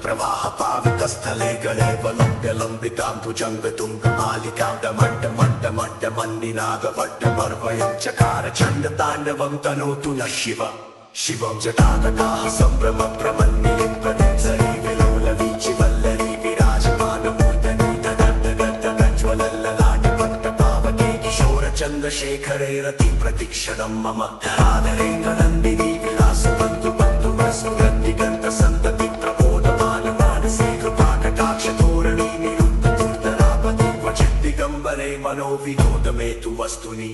प्रवाह पावितस्थले गले वलम्ब्यलम्बितां भुजङ्गतुङ्गमालिकां डमड्डमड्डमड्डमन्निनागपड्डमर्वयं चकार चण्डताण्डवं तनोतु न शिव शिवं जटातकाः सम्भ्रमप्रमन्निलिप्रदिसरी विलोलवीचि वल्लरी विराजमानमूर्धनि तदड्डगड्डगड्डगड्डगड्डगड्डपावके किशोरचन्द्रशेखरे रतिप्रतिक्षणं मम धराधरेन्द्रनन्दिनी विलासबन्धु बन्धुवस्सुगन्धिगन्धसन्तति प्रबोधमानमानसे कृपाकटाक्षधोरणी निरुद्धदुर्धरापति क्वचिद्दिगम्बरे मनोविनोदमेतु वस्तुनि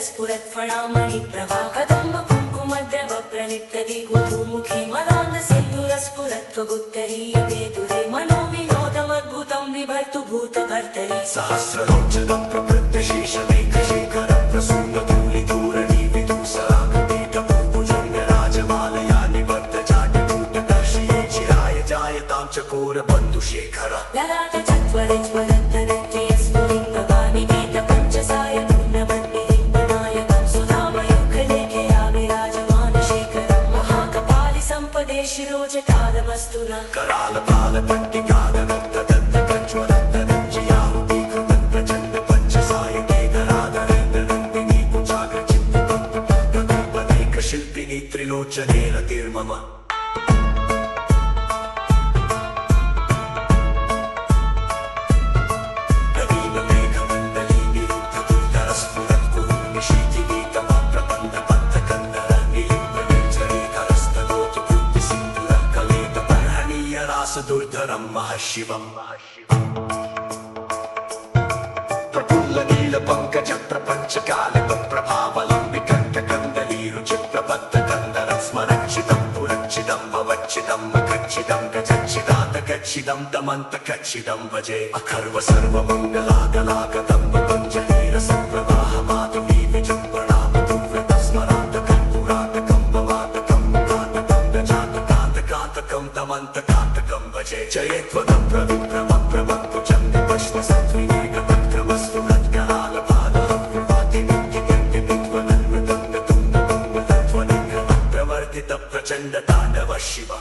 स्फुरत्फणामणि प्रभा कदम्ब कुङ्कुमद्रव प्रणितदि गुरुमुखी मदान्दसिन्दूरस्फुरत्वगुत्तरीयते दुरे मनोविनोदमद्भुतं विभर्तु भूतभर्तरि सहस्रलोचनं प्रवृत्तशेषमेघशेखरं प्रसून्दधूलिधूरणि विदुःसरागदीकपूर्भुजङ्गराजमालया निवर्तचाटकूटदर्शये चिराय जायतां चकोरबन्धुशेखर ललाटचत्वरज्वरद्धरत्रियस्फुलिङ्गवानि वेदपञ्चसाय शिरोजटालमस्तु न करालपालपट्टिकादरक्तदन्तकज्वलद्धरञ्जयाहुतीकृतं प्रचण्डपञ्चसायके धराधरेन्द्रनन्दिनी कुचाग्रचित्तिपदैकशिल्पिनी त्रिलोचने रतिर्मम दुर्धरं महशिवं प्रफुल्लनीलपङ्कजप्रपञ्चकालप्रभावलम्बिकण्ठकन्दलीरुचिप्रबद्धकन्दरं स्मरक्षितं पुरक्षितं भवच्छिदं मखच्छिदं गजच्छिदं दमन्तकच्छिदं भजे अखर्व सर्वमङ्गलागलागतं पतञ्जलिरसप्रवाहमाधुरी विजृम्भणामधुव्रतस्मरान्तकं पुरातकं कान्तकं गजातकान्तकान्तकं दमन्तकान्तकं भजे जयेत्वदं प्रविप्रमप्रभक्तुचन्दिपश्वसत्त्विनेकतक्रमस्तु प्रचण्डताण्डव शिव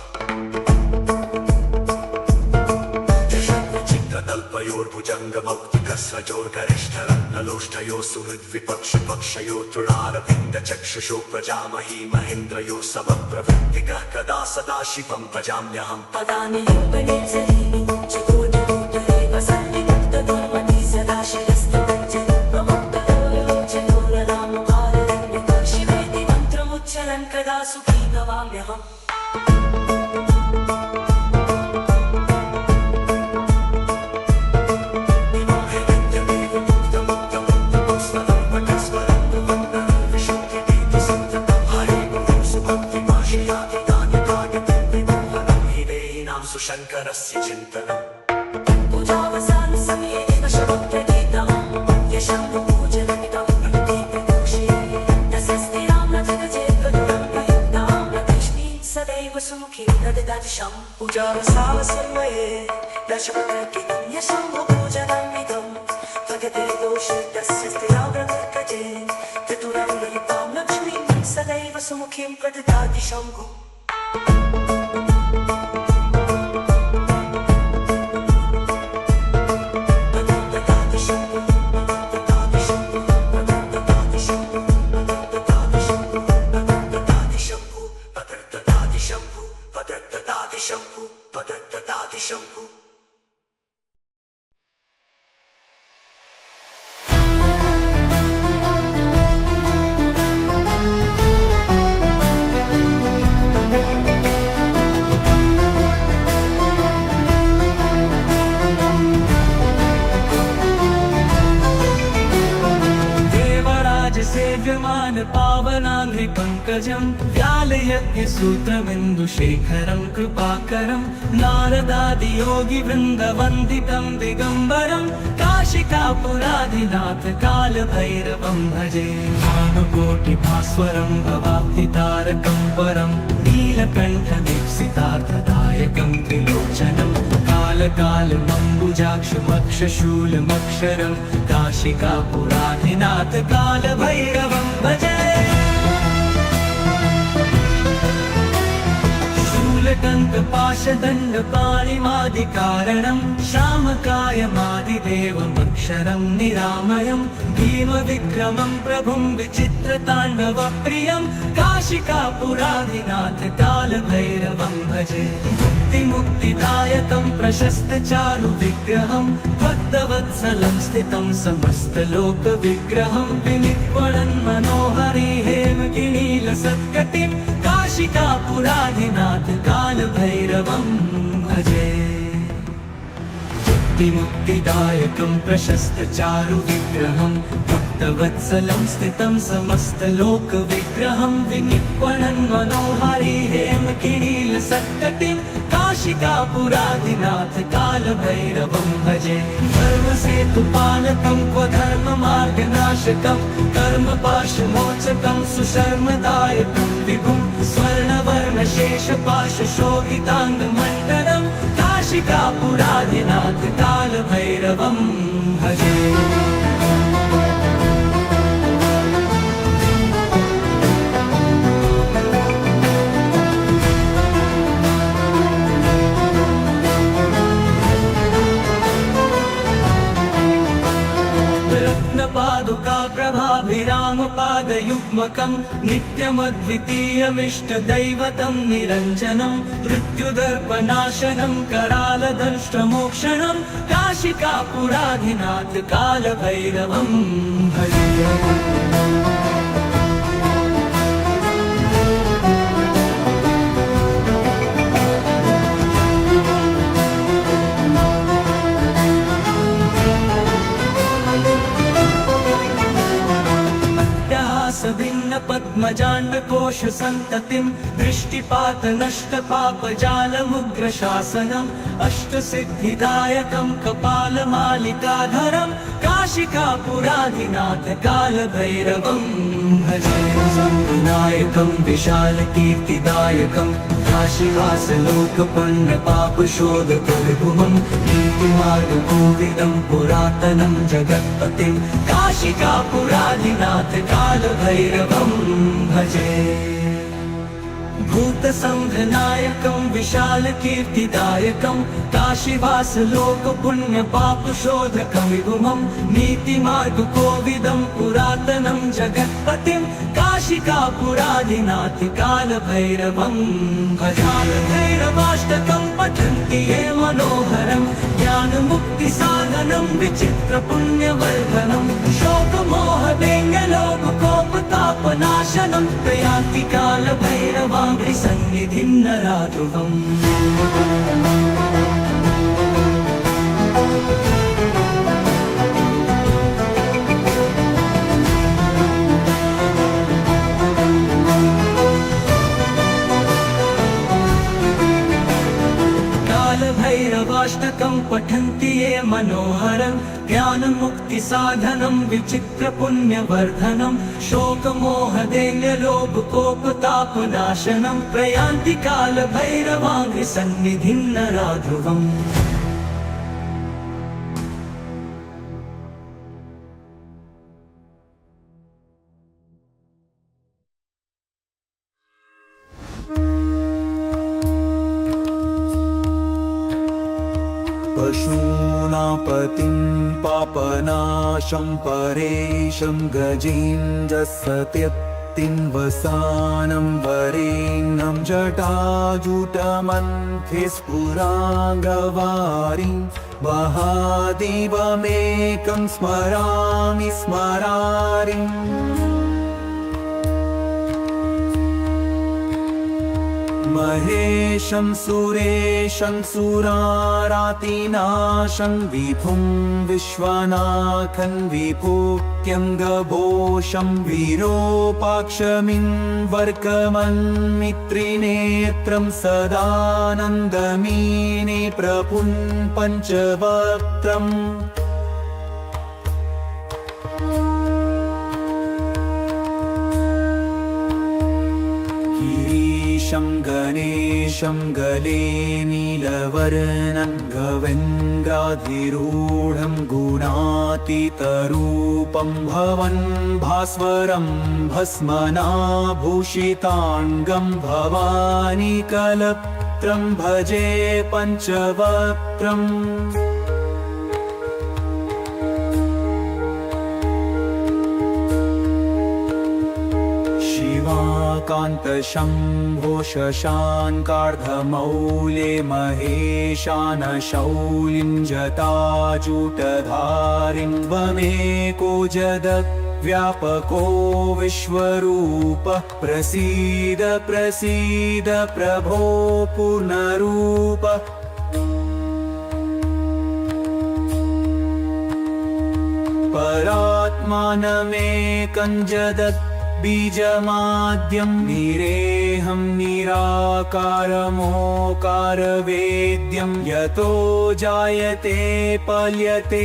जषद्विचित्रतल्पयोर्भुजङ्गमौक्तिकस्रजोर्गरिष्ठरत्नलोष्ठयो सुहृद्विपक्षपक्षयो तृणारविन्दचक्षुषो प्रजामही महेन्द्रयो समप्रवृत्तिकः कदा सदा शिवं भजाम्यहम् पदानि लिम्बनिर्झरीणि चतुर्धरूतरे वसन्निमुक्तदुर्मति सदा शिरस्तदञ्जलिप्रमुक्तलोचनोररामभाररण्यक शिवेति मन्त्रमुच्चरन् कदा सुखी भवाम्यहम् शङ्करस्य चिन्तनम् पूजावसानसमये शवप्रतीतं यशम्भुपूजनमिदं दीपदोषे तस्यस्तिरां न जगजेत्कदुरं प्रयुक्तां लक्ष्मीं सदैव सुमुखीं दददादिशं पूजावसानसमये दशप्रतीतं यशम्भुपूजनमिदं भगते दोषे तस्यस्तिरां प्रदर्कजे चतुरं ललितां लक्ष्मीं सदैव सुमुखीं प्रददाति शम्भु पावनांघ्रि पंकजं व्यालयज्ञसूत्रमिन्दुशेखरं कृपाकरं नारदादियोगिवृन्दवन्दितं दिगम्बरं काशिकापुराधिनाथ कालभैरवं भजे भानुकोटिभास्वरं भवाब्धितारकं परं नीलकण्ठदीप्सितार्थदायकं त्रिलोचनं कालकालमम्बुजाक्षमक्षशूलमक्षरं काशिकापुराधिनाथ कालभैरवं भजे कीटकन्तपाशदण्डपाणिमादिकारणं श्यामकायमादिदेवमक्षरं निरामयं भीमविक्रमं प्रभुं विचित्रताण्डवप्रियं काशिकापुराधिनाथ कालभैरवं भजे मुक्तिदायकं प्रशस्तचारुविग्रहं भक्तवत्सलं स्थितं समस्तलोकविग्रहं विनिक्वणन् मनोहरि हेमगिरीलसत्कटिं काशिकापुराधिनाथ कालभैरवं भजे मुक्तिदायकं प्रशस्तचारुविग्रहं भक्तवत्सलं स्थितं समस्तलोकविग्रहं विनिक्वणन् मनोहरि हेमगिरीलसत्कटिं काशिकापुराधिनाथ कालभैरवं भजे धर्मसेतुपालकं क्व धर्ममार्गनाशकं कर्मपाशमोचकं सुशर्मदायकं विभुं स्वर्णवर्णशेषपाशशोभिताङ्गमण्डलं काशिकापुराधिनाथ कालभैरवं भजे रत्नपादुकाप्रभाभिरामपादयुग्मकं नित्यमद्वितीयमिष्टदैवतं निरञ्जनं मृत्युदर्पनाशनं करालदंष्ट्रमोक्षणं काशिकापुराधिनाथ कालभैरवं भजे पद्मजाण्डकोशसन्ततिं दृष्टिपातनष्टपापजालमुग्रशासनम् अष्टसिद्धिदायकं कपालमालिकाधरं काशिकापुराधिनाथ कालभैरवं भजे विनायकं विशालकीर्तिदायकं काशीवासलोकपन्नपापशोधकविभुमं नीतिमार्गकोविदं पुरातनं जगत्पतिं काशिकापुराधिनाथ कालभैरवं भजे भूतसंघनायकं विशालकीर्तिदायकं काशीवासलोकपुण्यपापशोधकं विभुमं नीतिमार्गकोविदं पुरातनं जगत्पतिं काशिकापुराधिनाथ कालभैरवं भजालभैरवाष्टकं पठन्ति ये मनोहरं ज्ञानमुक्तिसाधनं विचित्रपुण्यवर्धनं शोकमोहदेङ्गलोककोपतापनाशनं प्रयान्ति कालभैरवाङ्घ्रि सन्निधिं नराध्रुवम् कालभैरवाष्टकं पठन्ति ये मनोहरं ज्ञानमुक्तिसाधनं विचित्रपुण्यवर्धनं शोकमोहदैन्यलोभकोपतापनाशनं प्रयान्ति कालभैरवाङ्घ्रि सन्निधिं नराध्रुवम् पशूनापतिं पापनाशं परेशं गजेन्द्रसत्यक्तिं वसानं वरेण्यं जटाजुटमन्थे स्फुराङ्गवारिं महादेवमेकं स्मरामि स्मरारिम् महेशं सुरेशं सुरारातिनाशं विभुं विश्वनाथं विभूत्यङ्गभूषं विरूपाक्षमिन्वर्कमन्मित्रिनेत्रं सदानन्दमीने प्रपुं पञ्चवक्त्रम् गणेशं गले नीलवर्णं गवेन्द्राधिरूढं गुणातीतरूपं भवन् भास्वरं भस्मनाभूषिताङ्गं भवानी कलप् पञ्चवक्त्रं भजे पञ्चवक्त्रम् शिवाकान्तशम्भो शशाङ्कार्धमौले महेशान शौलिं जटाजूटधारिं त्वमेको जगद्व्यापको विश्वरूपः प्रसीद प्रसीद प्रभो पूर्णरूप परात्मानमेकं जगत् बीजमाद्यं निरेहं निराकारमोकारवेद्यं यतो जायते पल्यते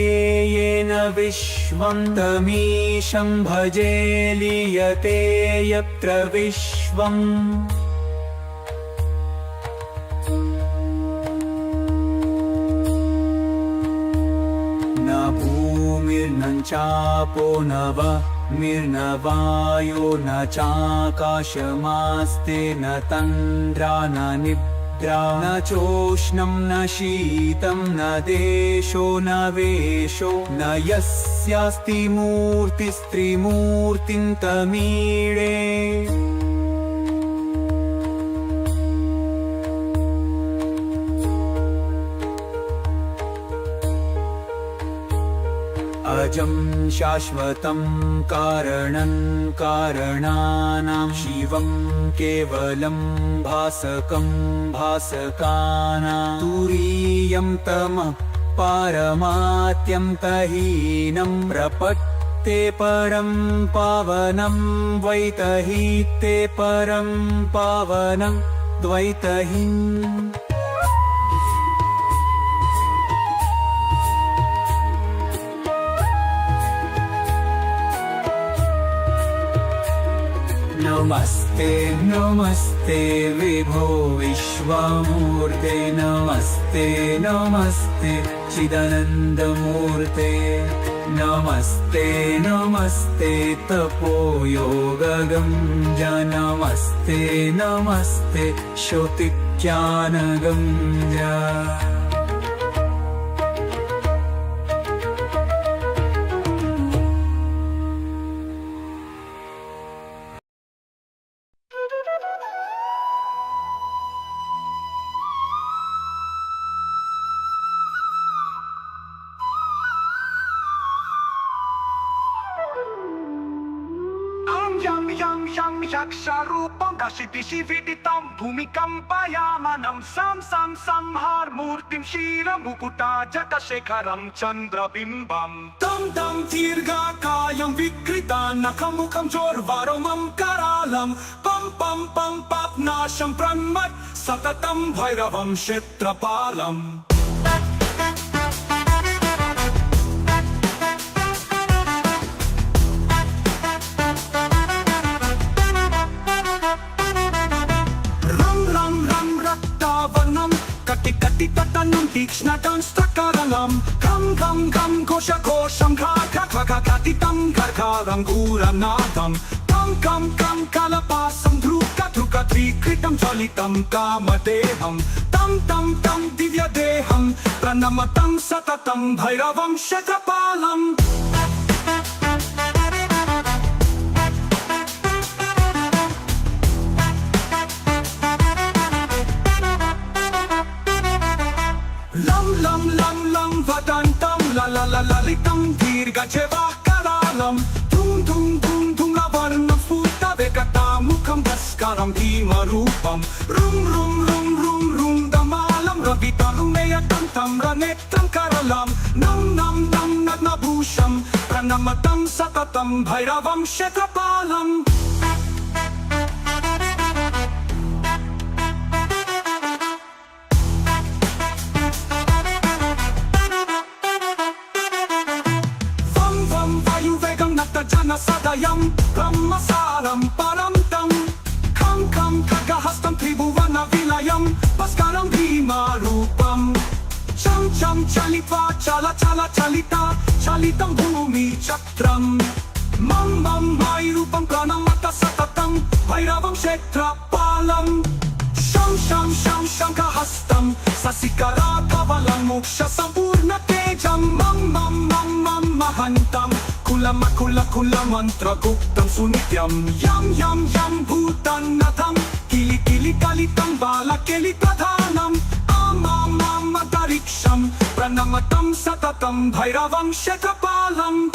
येन विश्वं तमीशं भजे लीयते यत्र विश्वम् न भूमिर्न चापो न वायो न चाकाशमास्ते न तन्द्रा न निद्रा न चोष्णं न शीतं न देशो न वेशो न यस्यास्ति मूर्तिस्त्रिमूर्तिं तमीळे अजं शाश्वतं कारणं कारणानां शिवं केवलं भासकं भासकानां तुरीयं तमः पारमात्यन्तहीनं प्रपत्ते परं पावनं द्वैतहीते परं पावनं द्वैतहीम् नमस्ते नमस्ते विभो विश्वमूर्ते नमस्ते नमस्ते चिदानन्दमूर्ते नमस्ते नमस्ते तपोयोगगं नमस्ते नमस्ते श्रुतिज्ञानगं यक्षरूपं कशितिशिविदितं भूमिकम्पयामनं सं संहारमूर्तिं क्षीरमुकुटाजटशेखरं चन्द्रबिम्बम् तं दीर्घकायं विकृतानखमुखं चोर्वारोमं करालं पं पं पं पाप्नाशं प्रन्मत् सततं भैरवं क्षेत्रपालम् ततनं तीक्ष्णदंष्ट्रकरणं घं घं घं घोषघोषं घा घा घा घा घटितं घर्घारं घूरनादं कं कं कं कलपासं धृकधृकध्रीकृतं ज्वलितं कामदेहं तं तं तं दिव्यदेहं प्रणमतं सततं भैरवं क्षेत्रपालम् वदन्तं ललितं दीर्घजेवाकरालं धुं धुं धुं धुं लवर्णं स्फुटवेगतामुखं भास्करं भीमरूपं रुं रुं रुं रुं रुं दमालं रवितरुणेयकन्तं रनेत्रं करलं नं नं नं नग्नभूषं प्रणमतं सततं भैरवं क्षेत्रपालम् जनसदयं ब्रह्मसारं परं तं खं खं खड्गहस्तं त्रिभुवनविलयं भास्करं भीमरूपं चं चं चलित्वा चल चल चलिता चलितं भूमिचक्रं मं मं मायरूपं प्रणमत सततं भैरवं क्षेत्रपालम् शं शं शं शङ्खः Nasikara kavalang moksha sampurna tejam Mam mam mam mam mahantam Kula makula kula mantra guptam sunityam Yam yam yam bhutan natham Kili kili kalitam bala keli pradhanam Amam atariksham Pranamatam satatam bhairavam kshetrapalam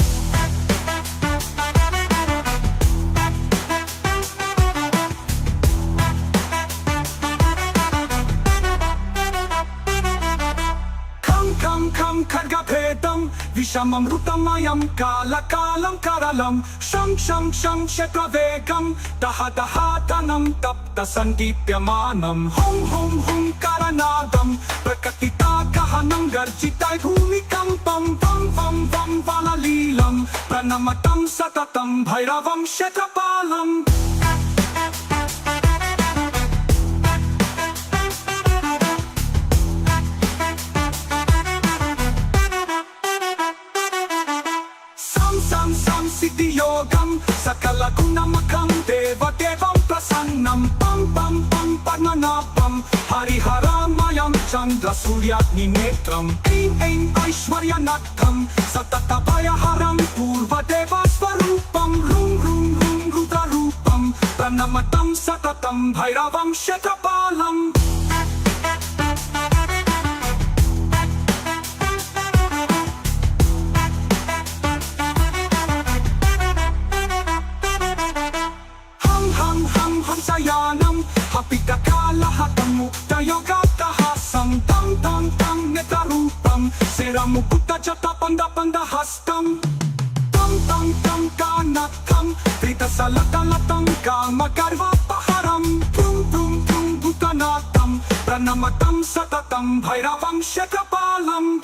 Kam khargabhedam Vishamam rutamayam Kala kalam karalam Sham sham sham kshetravegam Daha daha tanam Tapta sandipyamanam Hum hum hum karanadam Prakatita kahanam Garjitai bhumikampam Vam vam vam valalilam Pranamatam satatam Bhairavam kshetrapalam Siddhiyogam Sakala gunamakam Deva devam prasannam Pam pam pam padmanabham Hariharamayam Chandra suryagni netram Aim aim aishwaryanatham Satatapayaharam Purva deva svarupam Rum rum rum rudrarupam Pranamatam satatam Bhairavam kshetrapalam Hamsayanam Hapikakalahatam Muktayogaptahasam Tam tam tam netarupam Seramukutta jata panda panda hastam Tam tam tam kanatham Vritasalatalatam Kamagarva paharam Prum prum prum bhutanatam Pranamatam satatam Bhairavam kshetrapalam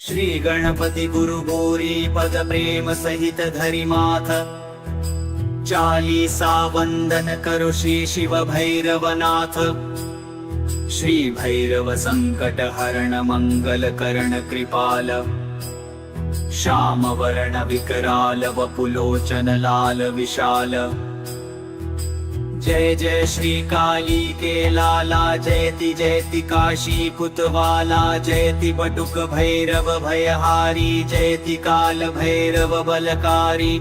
Shri Ganapati गुरु गौरी पद प्रेम सहित धरि माथ चालीसा वंदन करो श्री शिव भैरवनाथ श्री भैरव संकट हरण मंगल करण कृपाल श्याम वर्ण विकराल वपुलोचन लाल विशाल जय जय श्री काली के लाला जयति जयति काशी कुतवाला जयति बटुक भैरव भयहारी जयति काल भैरव बलकारी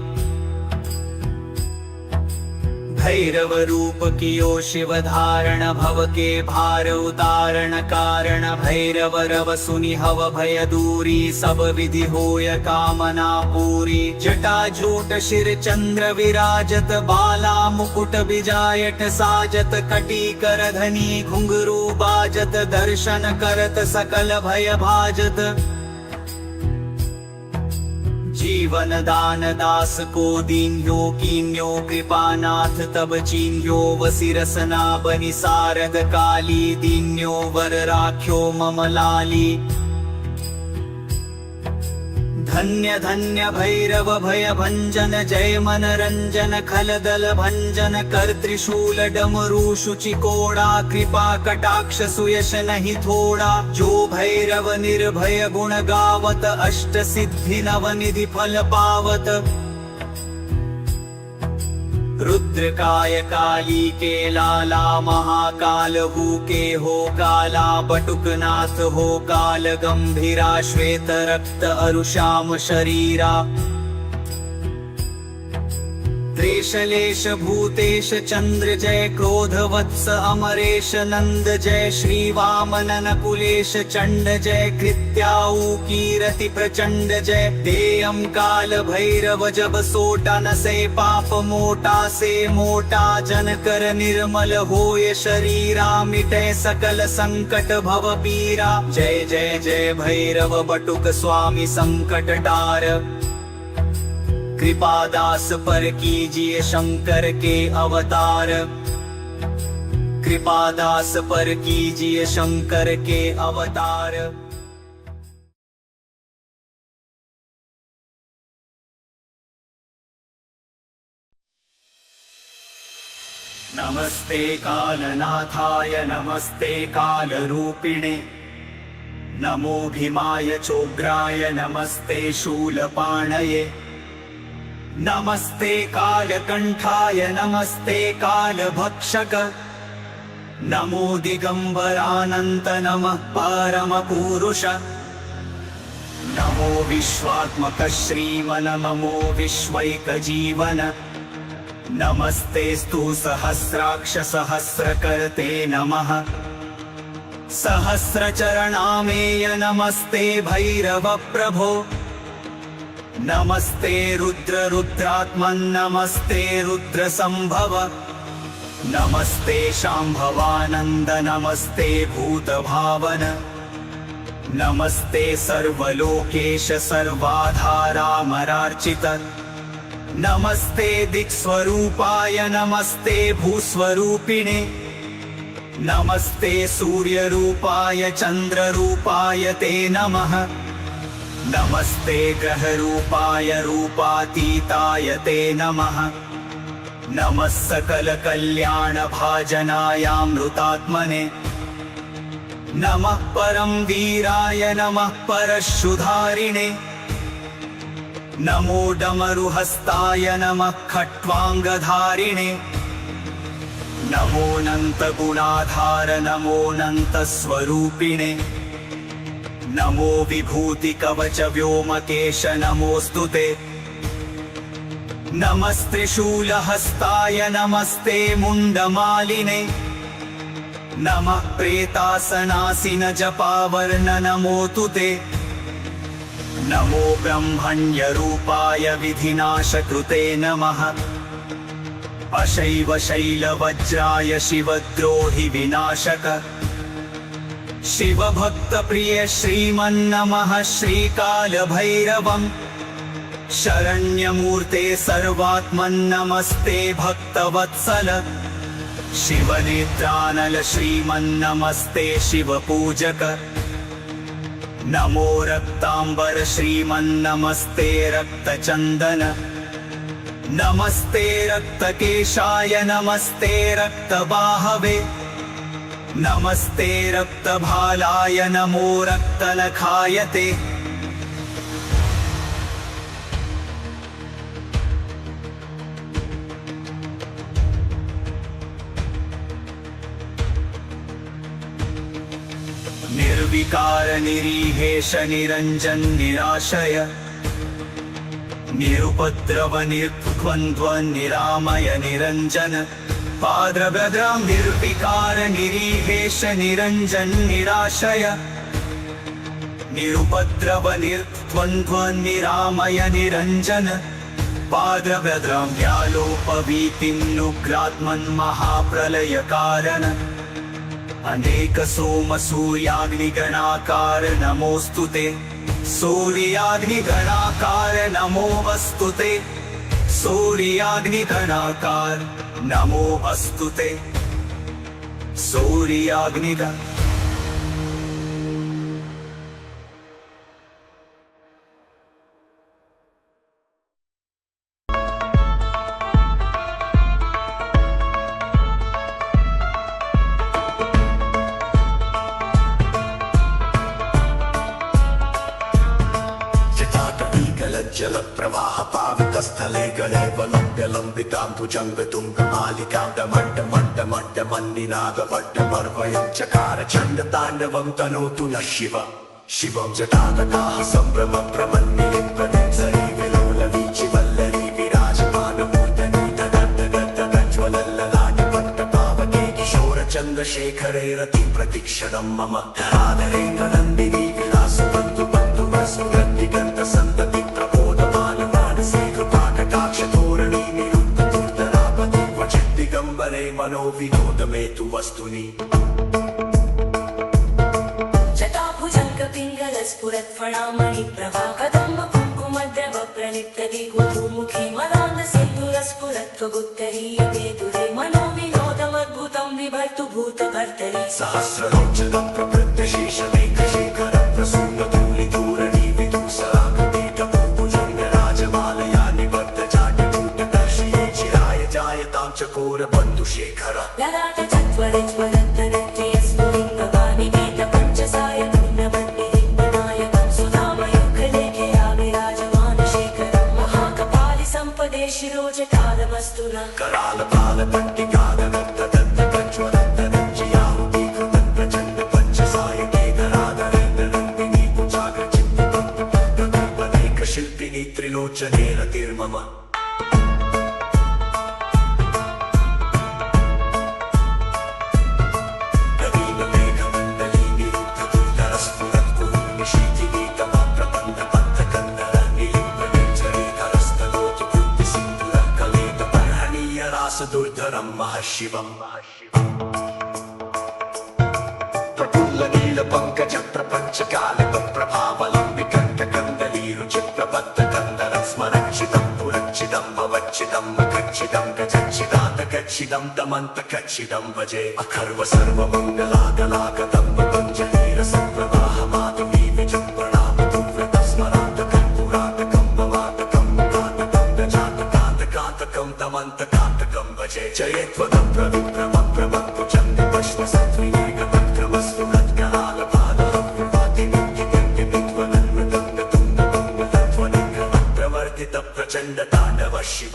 भैरव रूप कियो शिव धारण भव के भार उतारण कारण भैरव रव सुनि हव भय दूरी सब विधि होय कामना पूरी जटा झूट शिर चंद्र विराजत बाला मुकुट बिजायट साजत कटी कर धनी घुंघरू बाजत दर्शन करत सकल भय भाजत जीवन दान दास को दीन्यो कीन्यो कृपानाथ तब चीन्यो वसिरसना बनि सारद काली दीन्यो वर राख्यो मम लाली धन्य धन्य भैरव भय भंजन जय मनरंजन खलदल भंजन कर त्रिशूल डमरू शुचि कोड़ा कृपा कटाक्ष सुयश नहीं थोड़ा जो भैरव निर्भय गुण गावत अष्ट सिद्धि नव निधि फल पावत रुद्रकाय काली के लाला महाकाल हु के हो काला बटुकनाथ हो काल गंभीरा श्वेत रक्त अरुश्याम शरीरा त्रेशलेश भूतेश चंद्र जय क्रोध वत्स अमरेश नंद जय श्री वामन नकुलेश चंड जय कृत्याऊ कीरति प्रचंड जय देयम काल भैरव जब सोटा न से पाप मोटा से मोटा जन कर निर्मल होय शरीरा मिटे सकल संकट भव पीरा जय जय जय भैरव बटुक स्वामी संकट टार कृपादास पर कीजिए शंकर के अवतार कृपादास पर कीजिए शंकर के अवतार नमस्ते कालनाथाय नमस्ते कालरूपिणे नमो भीमाय चोग्राय नमस्ते शूलपाणये नमस्ते कालकण्ठाय नमस्ते कालभक्षक नमो दिगम्बरानन्त नमः परमपुरुष नमो विश्वात्मक श्रीमन नमो विश्वैकजीवन नमस्तेस्तु सहस्राक्ष सहस्रकर्ते नमः सहस्रचरणामेय नमस्ते भैरव प्रभो नमस्ते रुद्र रुद्रात्मन् नमस्ते रुद्र संभव नमस्ते शाम्भवानन्द नमस्ते भूतभावन नमस्ते सर्वलोकेश सर्वाधारामरार्चित नमस्ते दिक्स्वरूपाय नमस्ते भूस्वरूपिणे नमस्ते सूर्यरूपाय चन्द्ररूपाय ते नमः नमस्ते ग्रहरूपाय रूपातीताय ते नमः नमः सकलकल्याणभाजनायामृतात्मने नमः परं वीराय नमः परशुधारिणे नमो डमरुहस्ताय नमः खट्वाङ्गधारिणे नमोऽनन्तगुणाधार नमोऽनन्तस्वरूपिणे नमो विभूतिकवचव्योमकेश नमोऽस्तु ते नमस्त्रिशूलहस्ताय नमस्ते मुण्डमालिने नमः प्रेतासनासिन जपावर्ण नमोऽस्तु ते नमो ब्रह्मण्यरूपाय विधिनाशकृते नमः अशैव शैलवज्राय शिवद्रोहि विनाशक शिवभक्तप्रिय श्रीमन्नमः श्रीकालभैरवम् शरण्यमूर्ते सर्वात्मन्नमस्ते भक्तवत्सल शिवनेत्रानल श्रीमन्नमस्ते शिवपूजक नमो रक्तांबर श्रीमन्नमस्ते रक्तचन्दन नमस्ते रक्तकेशाय नमस्ते रक्तबाहवे नमस्ते रक्तभालाय नमो रक्तनखाय ते निर्विकार निरीहेश निरञ्जन निराशय निरुपद्रव निर्द्वन्द्व निरामय निरञ्जन पाद्रभद्रां निर्विकार निरीहेश निरञ्जन निराशय निरुपद्रव निर्द्वन्द्व निरामय निरञ्जन पाद्रभद्रां व्यालोपवीतिं नुग्रात्मन् महाप्रलय कारण अनेक सोम सूर्याग्निगणाकार नमोऽस्तु ते सूर्याग्निगणाकार नमो अस्तु ते सूर्याग्निगणाकार नमो अस्तु ते सूर्याग्निगण जल प्रवाह पावितस्थले गले वलम्ब्यलम्बिताम्बुजङ्गतुङ्गमालिकाण्डमण्डमण्डमण्डमन्निनादपट्टमर्वयं चकार चण्डताण्डवं तनोतु नः शिव शिवं जटातटाः सम्भ्रमप्रमन्निलिम्पदिंसरी विलोलवीचिवल्लरी विराजमानमूर्धनि तदन्तदन्तदज्ज्वलल्ललाटपट्टपावके किशोरचन्द्रशेखरे रतिप्रतिक्षणं मम धराधरेन्द्रनन्दिनी विलासबन्धु बन्धुवसु गन्धिगन्तसन्तति मनोविनोदमेतु वस्तुनि जटाभुजङ्गपिङ्गलस्फुरत्फणामणि प्रभा कदम्ब कुङ्कुमद्रव प्रलिप्तदि गुरुमुखी मदान्दसिन्धुरस्फुरत्वगुत्तरीयवेदुरे मनोविनोदमद्भुतं विभर्तु भूतभर्तरि सहस्रलोचनं प्रवृत्तशेषमेकशेखर प्रसूनधूलिधूरणि विदुसरागपीठभूभुजङ्गराजमालया निबद्धजाड्यकूटदर्शये चिराय जायतां चकोरबन्धुशेखर मम दुर्धरं महर्षिवं प्रफुल्ल नील पंकज प्रपंच काल प्रभावलंबि कंटकंदलीरुचिप्रबद्ध कंदरं स्मरक्षितं पुरक्षितं भवच्छितं मखच्छितं गजच्छिदात गच्छिदं तमन्त कच्छिदं भजे अखर्व सर्वमङ्गलागलागतं पतञ्जलिर संप्रवाह माधवी विजं प्रणाम दुर्व्रत स्मरात कर्पूरातकं भवातकं कातकं गजातकातकातकं तमन्त जयत्वदं प्रविप्रमप्रमक्तु चन्द्र पश्व सत्त्विनेगतक्रमस्तु नत्कलालपादहं प्रवर्तित प्रचण्ड ताण्डव शिव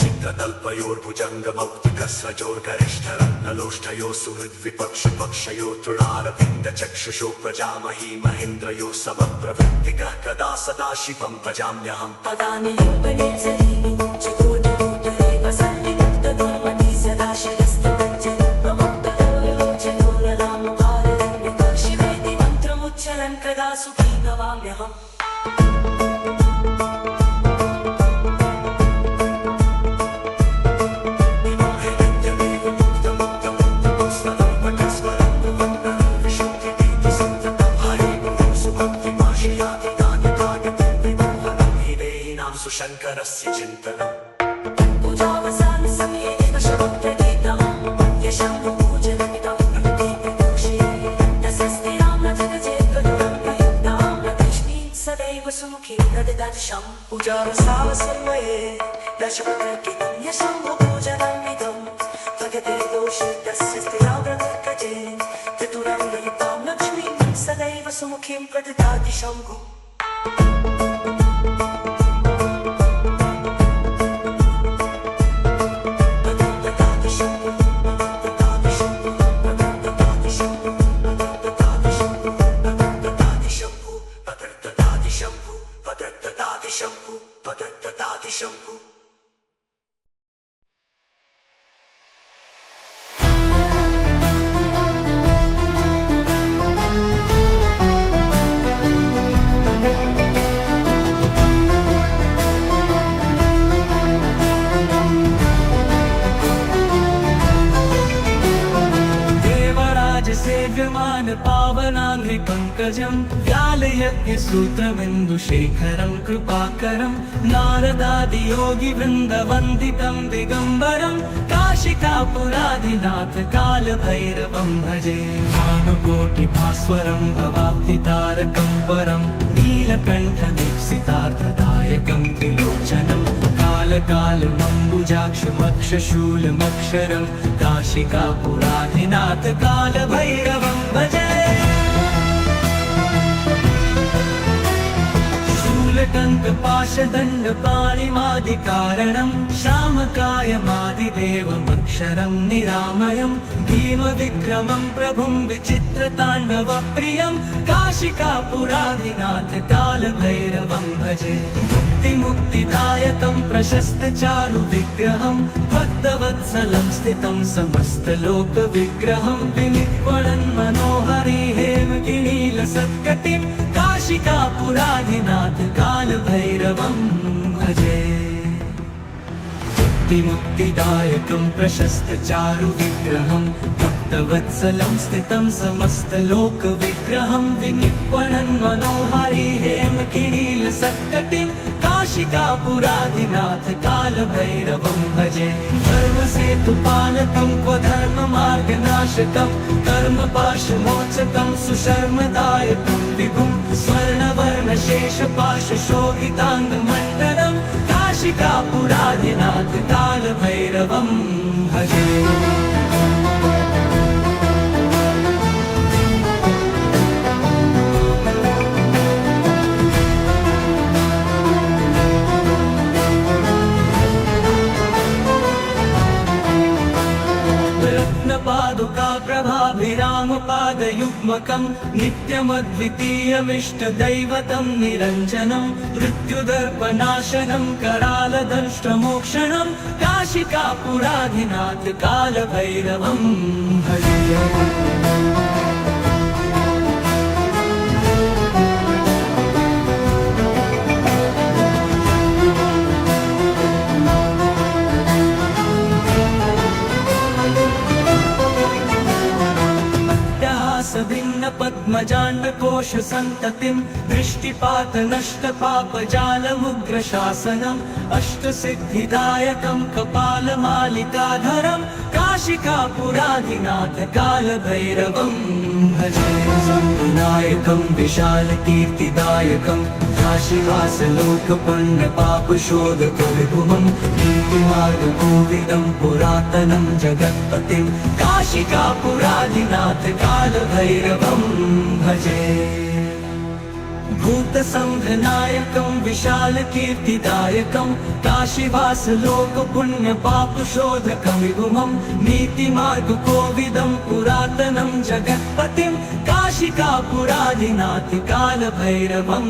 चित्रतल्पयोर्भुजङ्गमौक्तिकस्रजोर्गरिष्ठरत्नलोष्ठयो सुहृद्विपक्षपक्षयो तृणारविन्दचक्षुषो प्रजामही महेन्द्रयो समप्रवृत्तिकः कदा सदा शिवं भजाम्यहम् पदानि लिम्बने सरीनि चतुर्दिनोत्तरे वसन्ति मुक्तदुर्मति सदा शिरस्तदञ्जलि प्रमुक्तदलोचनोररामभारदन्वित शिवेति मन्त्रमुच्चरन् कदा सुखी भवाम्यहम् शङ्करस्य चिन्तनम् पूजावसानि समये शवप्रदीतमं यशम्भुपूजनमिदं दीपदोषे दशस्थिरां न जगजेत्कदुरं प्रयुक्तां न लक्ष्मीं सदैव सुमुखीं ददर्शम् पूजावसावसमये दशप्रदीतं यशम्भुपूजनमिदं भगते दोषे तस्य स्थिरां प्रदर्कजे चतुरं प्रयुक्तां लक्ष्मीं सदैव सुमुखीं प्रददाति शम्भुः सेव्यमान पावनाङ्घ्रि पंकजं व्यालयज्ञसूत्रबिन्दुशेखरं कृपाकरं नारदादियोगिवृन्दवन्दितं दिगम्बरं काशिकापुराधिनाथ कालभैरवं भजे भानुकोटिभास्वरं भवाब्धितारकं परं नीलकण्ठदीप्सितार्थदायकं त्रिलोचनं कालकालमम्बुजाक्षमक्षशूलमक्षरं काशिकापुराधिनाथ कालभैरवं भजे शूलकङ्कपाशदण्डपाणिमादिकारणं श्यामकायमादिदेवमक्षरं निरामयं भीमविक्रमं प्रभुं विचित्रताण्डवप्रियं काशिकापुराधिनाथ कालभैरवं भजे मुक्तिदायकं प्रशस्तचारु विग्रहं भक्तवत्सलं स्थितं समस्तलोकविग्रहं विनिक्वणन् मनोहरि हेमगिरीलसत्कटिं काशिकापुराधिनाथ कालभैरवं भजे मुक्तिदायकं प्रशस्तचारु विग्रहं भक्तवत्सलं स्थितं समस्तलोकविग्रहं विनिक्वणन् मनोहरि हेमगिरीलसत्कटिं काशिकापुराधिनाथ कालभैरवं भजे धर्मसेतुपालकं क्व धर्ममार्गनाशकं कर्मपाशमोचकं सुशर्मदायकं विभुं स्वर्णवर्णशेषपाशशोभिताङ्गमण्डलं काशिकापुराधिनाथ कालभैरवं भजे पादुका प्रभाभिरामपादयुग्मकं नित्यमद्वितीयमिष्टदैवतं निरञ्जनं मृत्युदर्पनाशनं करालदंष्ट्रमोक्षणं काशिकापुराधिनाथ कालभैरवं भजे। भिन्न पद्मजाण्डकोश सन्ततिं दृष्टिपात नष्ट पापजालमुग्रशासनम् अष्टसिद्धिदायकं कपालमालिकाधरं काशिकापुराधिनाथ कालभैरवं भजे। नायकं विशालकीर्तिदायकं काशीवासलोकपण्डपापशोधकविभुवं नीतिमार्गकोविदं पुरातनं जगत्पतिं काशिकापुराधिनाथ कालभैरवं भजे। भूतसंघनायकं विशालकीर्तिदायकं काशीवासलोकपुण्यपापशोधकं विभुमं नीतिमार्गकोविदं पुरातनं जगत्पतिं काशिकापुराधिनाथ कालभैरवं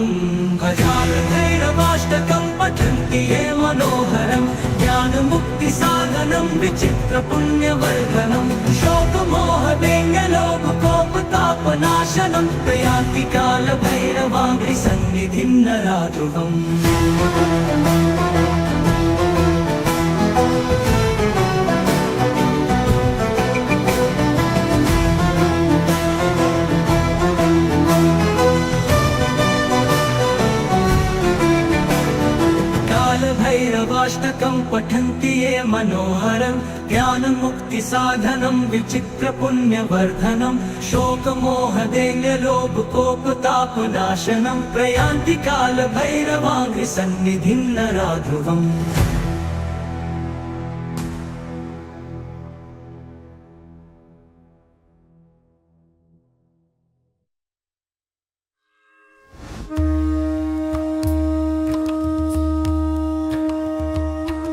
भजामि। भैरवाष्टकं पठन्ति ये मनोहरं ज्ञानमुक्तिसाधनं विचित्रपुण्यवर्धनं शोकमोहदेङ्गलोभकोपतापनाशनं प्रयान्ति कालभैरवाङ्घ्रिसन्निधिं नराध्रुवम्। भैरवाष्टकं पठन्ति ये मनोहरं ज्ञानमुक्तिसाधनं विचित्रपुण्यवर्धनं शोकमोहदैन्यलोभकोपतापनाशनं प्रयान्ति कालभैरवाङ्घ्रिसन्निधिं नराध्रुवम्।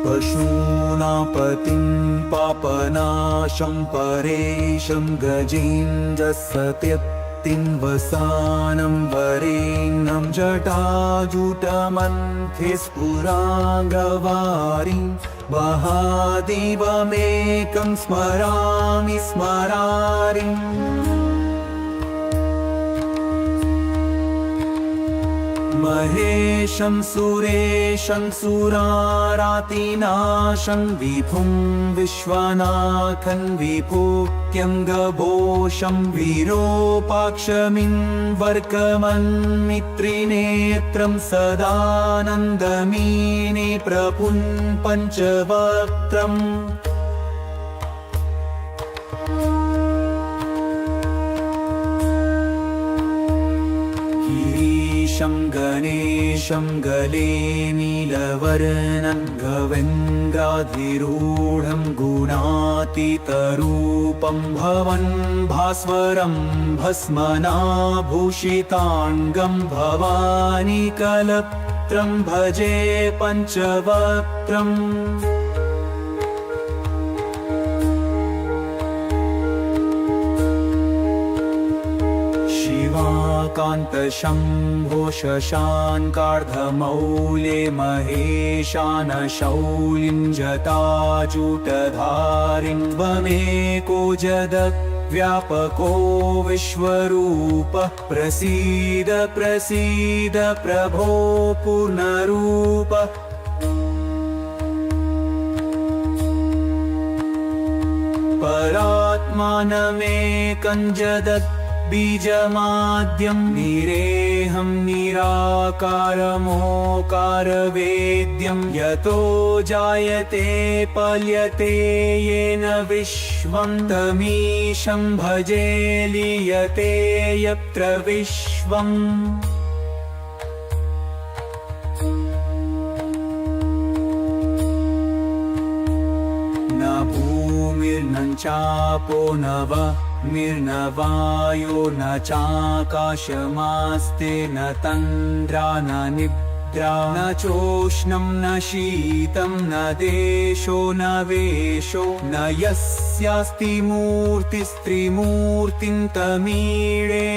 पशूनां पतिं पापनाशं परेशं गजेन्द्रसत्यत्तिं वसानं वरेण्यं जटाजुटमन्थे स्फुराङ्गवारिं महादेवमेकं स्मरामि स्मरारिम्। महेशं सुरेशं सुरारातिनाशं विभुं विश्वनाथं विभूत्यङ्गभोषं विरूपाक्षमिन्वर्कमन्मित्रिनेत्रं सदानन्दमीने प्रभुं पञ्चवक्त्रम्। गणेशं गले नीलवर्णं गवेन्द्राधिरूढं गुणातीतरूपं भवन् भास्वरं भस्मनाभूषिताङ्गं भवानी कलत्रं भजे पञ्चवक्त्रम्। कान्तशम्भो शशाङ्कार्धमौले महेशानशौलिं जटाजूटधारिं त्वमेको जगद्व्यापको विश्वरूपः प्रसीद प्रसीद प्रभो पूर्णरूपः। परात्मानमेकं जगत् बीजमाद्यं निरेहं निराकारमोकारवेद्यं यतो जायते पल्यते येन विश्वं तमीशं भजे लीयते यत्र विश्वम्। न भूमिर्न चापो न निर्नवायो न चाकाशमास्ते न तन्द्रा न निद्रा न चोष्णं न शीतं न देशो न वेशो न यस्यास्ति मूर्तिस्त्रिमूर्तिं तमीळे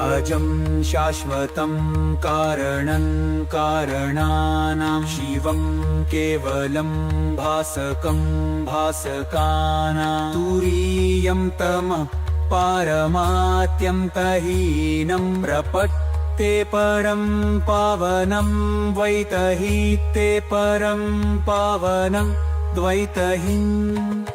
अजं शाश्वतं कारणं कारणानां शिवं केवलं भासकं भासकानां तुरीयं तमः पारमात्यन्तहीनं प्रपत्ते परं पावनं द्वैतहीते परं पावनं द्वैतहीम्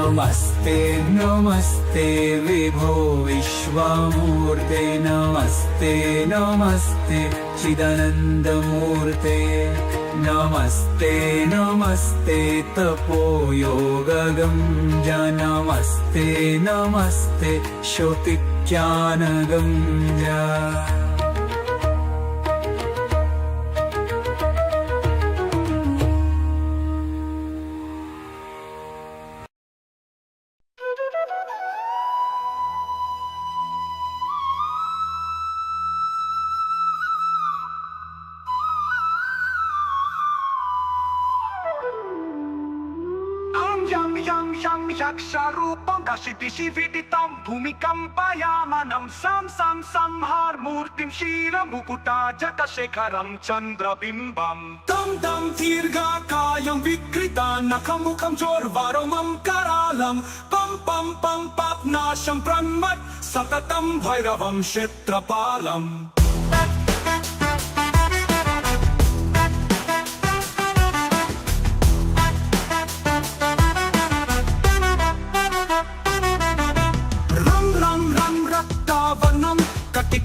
नमस्ते नमस्ते विभो विश्वमूर्ते नमस्ते नमस्ते चिदानन्दमूर्ते नमस्ते नमस्ते तपोयोगगम्ज नमस्ते नमस्ते श्रुतिज्ञानगम्ज Yang yaksharupam dashitividitam bhumikambayamanam sam har murtim shira mukuta jatasekaram chandrabimbam tam dirghakayam vikrita nakamukham jorvaromam karalam pam papnasham pranmat satatam bhairavam kshetrapalam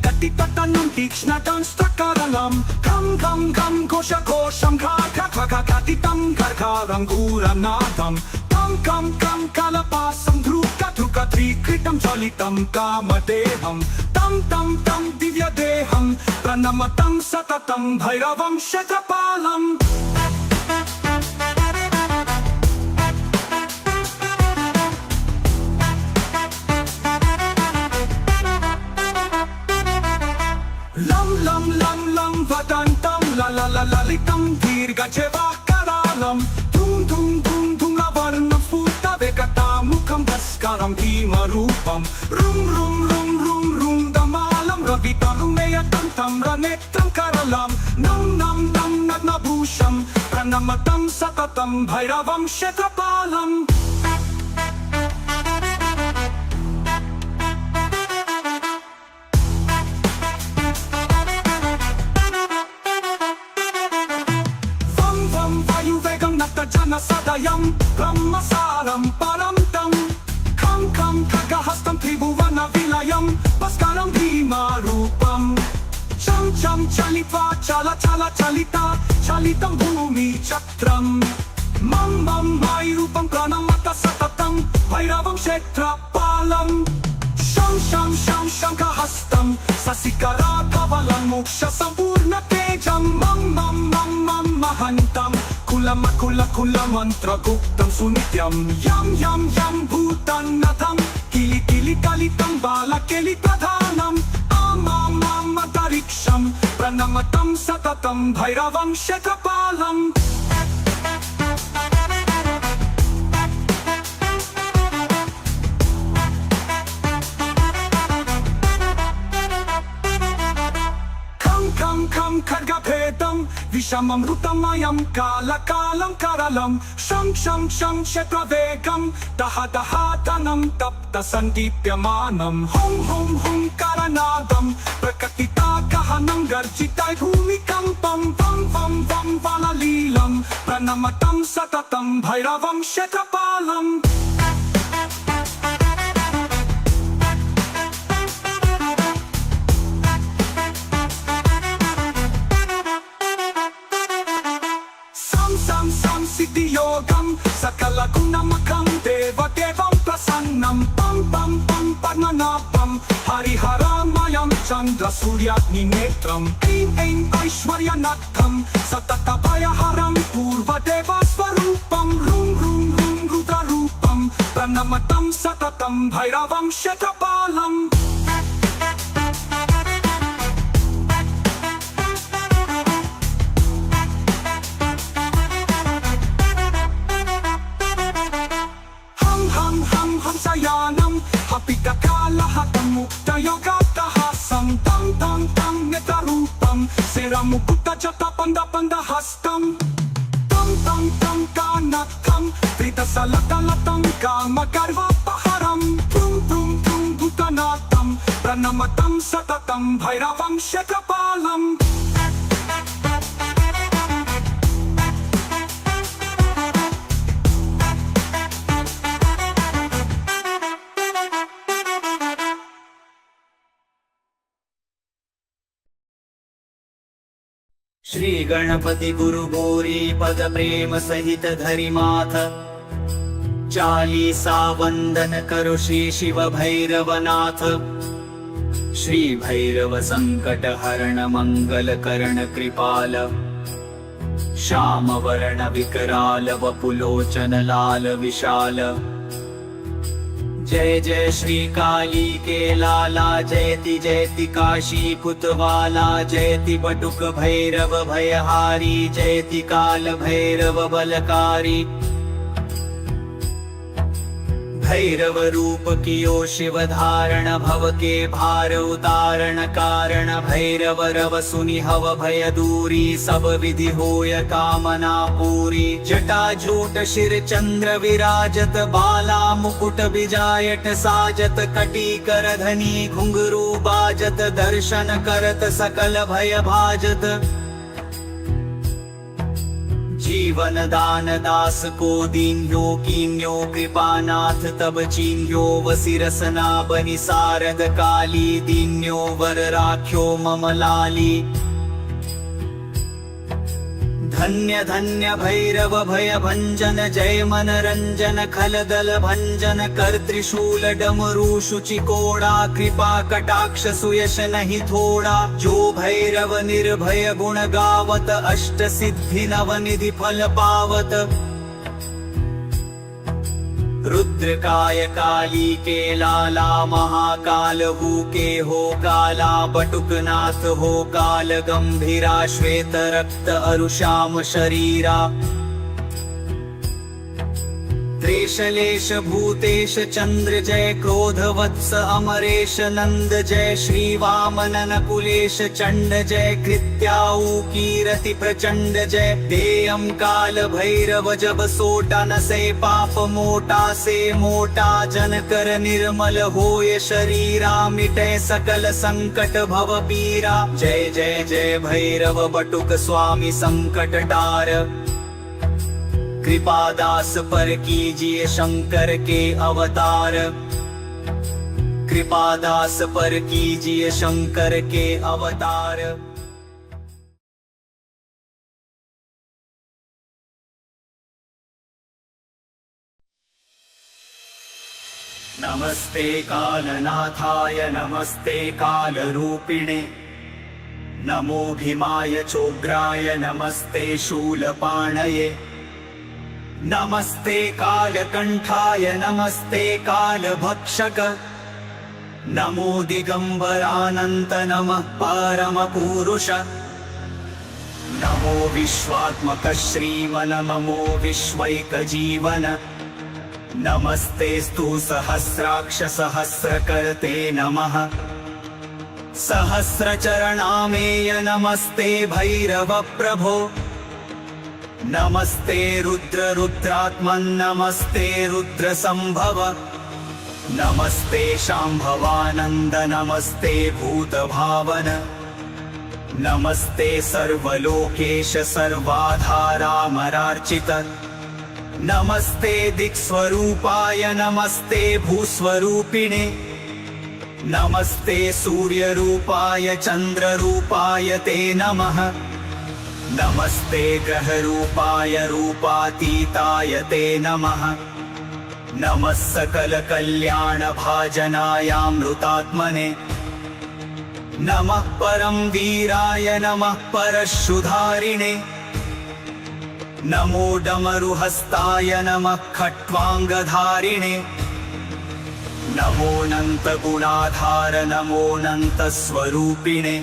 Kati tatanam tikshnatam strakaralam Gam kosha kosham katitam karkaram guranadam Kam kalapasam dhruka trikritam jalitam kamadeham Tam divya deham pranamatam satatam bhairavam kshetrapalam Lam vadantam lalitam dirghachevakaralam Tum lavarna futa vekata mukham bhaskaram bhimarupam Rum damalam ravitalumeyatam ranetram karalam Nam nabhusham pranamatam satatam bhairavam kshetrapalam Sadayam Brahmasaram Paramtam Kam Kagahastam Tribhuvana Vilayam Bhaskaram Bhimarupam Cham Chalitva Chalitam Bhumi Chatram Mam Vairupam Pranamata Satatam Bhairavam Kshetrapalam Sham Kahastam Sasikara Kavalam Moksha Sampurna Tejam Mam Mahantam Kula mantra guptam sunityam Yam bhutan natham Kili kalitam bala keli pradhanam Adariksham pranamatam satatam bhairavam kshetrapalam Kam khargabhedam Vishamam rutamayam Kalakalam karalam Sham kshetravegam Dahadanam Tapta sandipyamanam Hum karanadam Prakatita kahanam Garjitai bhumikampam Vam valalilam Pranamatam satatam bhairavam kshetrapalam Siddhiyogam Sakala gunamakam Devam prasannam Pam padmanabam Harihara चंद्र सूर्याग्नि नेत्रम ऐं ऐं ऐश्वर्यनाथम सततभयहरं पूर्वदेव स्वरूपम room room room रुद्ररूपम प्रणमतं सततं भैरवं क्षेत्रपालम् हंसयानं हपितकालहतं मुक्तयोगाट्टहासं तं तं तं नेत्ररूपं शिरमुकुटजटपन्दपन्दहस्तं तं तं तं कानकं त्रितसलतलतं कामगर्वापहरं प्रुं प्रुं प्रुं भूतनाथं प्रणमतं सततं भैरवं क्षेत्रपालम् श्री गणपति गुरु गौरी पद प्रेम सहित धरि माथ चालीसा वंदन करो श्री शिव भैरवनाथ। श्री भैरव संकट हरण मंगल करण कृपाल श्याम वर्ण विकराल वपुलोचन लाल विशाल। जय जय श्री काली के लाला जयति जयति काशी पुतवाला जयति बटुक भैरव भयहारी जयति काल भैरव बलकारी। भैरव रूप कियो शिव धारण भव के भार उतारण कारण भैरव रव सुनि हव भय दूरी सब विधि होय कामना पूरी। जटा झूट शिर चंद्र विराजत बाला मुकुट बिजायट साजत कटी कर धनी घुंघरू बाजत दर्शन करत सकल भय भाजत। जीवन दान दास को दीन्यो कीन्यो कृपानाथ तब चीन्यो वसी रसना बनि सारद काली दीन्यो वर राख्यो मम लाली। धन्य धन्य भैरव भय भंजन जय मन रंजन खल दल भंजन कर त्रिशूल डमरू शुचि कोड़ा कृपा कटाक्ष सुयश नहीं थोड़ा। जो भैरव निर्भय गुण गावत अष्ट सिद्धि नव निधि फल पावत। रुद्र काय काली के लाला महाकाल हु के हो काला बटुकनाथ हो काल गंभीरा श्वेत रक्त अरुश्याम शरीरा। त्रेशलेश भूतेश चंद्र जय क्रोध वत्स अमरेश नंद जय श्री वामन नकुलेश चंड जय कृत्याऊ कीरति प्रचंड जय। देयम काल भैरव जब सोटा न से पाप मोटा से मोटा जन कर निर्मल होय शरीरा मिटे सकल संकट भव पीरा। जय जय जय भैरव बटुक स्वामी संकट टार कृपादास पर कीजिए शंकर के अवतार। कृपादास पर कीजिए शंकर के अवतार। नमस्ते कालनाथाय नमस्ते कालरूपिणे नमो भीमाय चोग्राय नमस्ते शूलपाणये नमस्ते कालकंठाय नमस्ते कालभक्षक नमो दिगंबरानंत नमः परमपुरुष नमो विश्वात्मक श्रीमन नमो विश्वैकजीवन नमस्तेस्तु सहस्राक्ष सहस्रकर्ते नमः सहस्रचरणामेय नमस्ते भैरव प्रभो नमस्ते रुद्र रुद्रात्मन् नमस्ते रुद्र संभव नमस्ते शांभवानंद नमस्ते भूत भावन नमस्ते सर्वलोकेश सर्वाधारामरार्चित नमस्ते दिक्स्वरूपाय नमस्ते भूस्वरूपिणे नमस्ते सूर्यरूपाय चंद्ररूपाय ते नमः नमस्ते ग्रहरूपाय रूपातीताय ते नमः नमः सकल कल्याण भाजनायामृतात्मने नमः परम वीराय नमः परशुधारिणे नमो डमरुहस्ताय नमः खट्वांगधारिणे नमोऽनन्त गुणाधार नमोऽनन्त स्वरूपिणे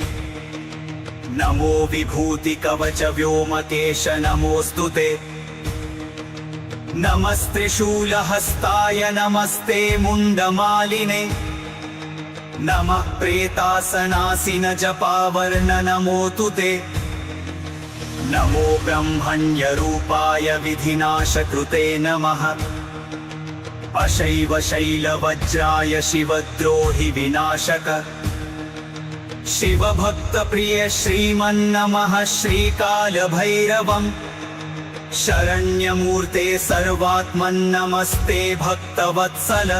नमो विभूति कवच व्योमकेश नमोस्तुते नमस्त्रिशूलहस्ताय नमस्ते मुण्डमालिने नमः प्रेतासनासिन जपावर्ण नमोऽस्तु ते नमो ब्रह्मण्यरूपाय विधिनाशकृते नमः अशैव शैलवज्राय शिवद्रोहि विनाशक शिवभक्तप्रिय श्रीमन्नमः श्रीकालभैरवम् शरण्यमूर्ते सर्वात्मन्नमस्ते भक्तवत्सल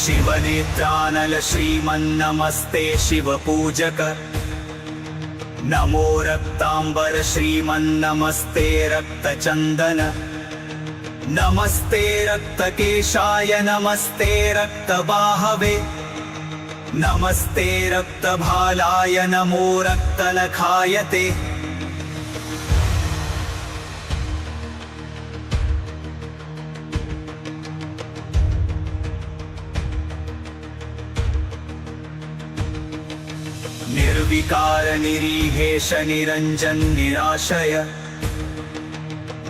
शिवनेत्रानल श्रीमन्नमस्ते शिवपूजक नमो रक्तांबर श्रीमन्नमस्ते रक्तचन्दन नमस्ते रक्तकेशाय नमस्ते रक्तबाहवे नमस्ते रक्तभालाय नमो रक्तनखायते निर्विकार निरीहेश निरंजन निराशय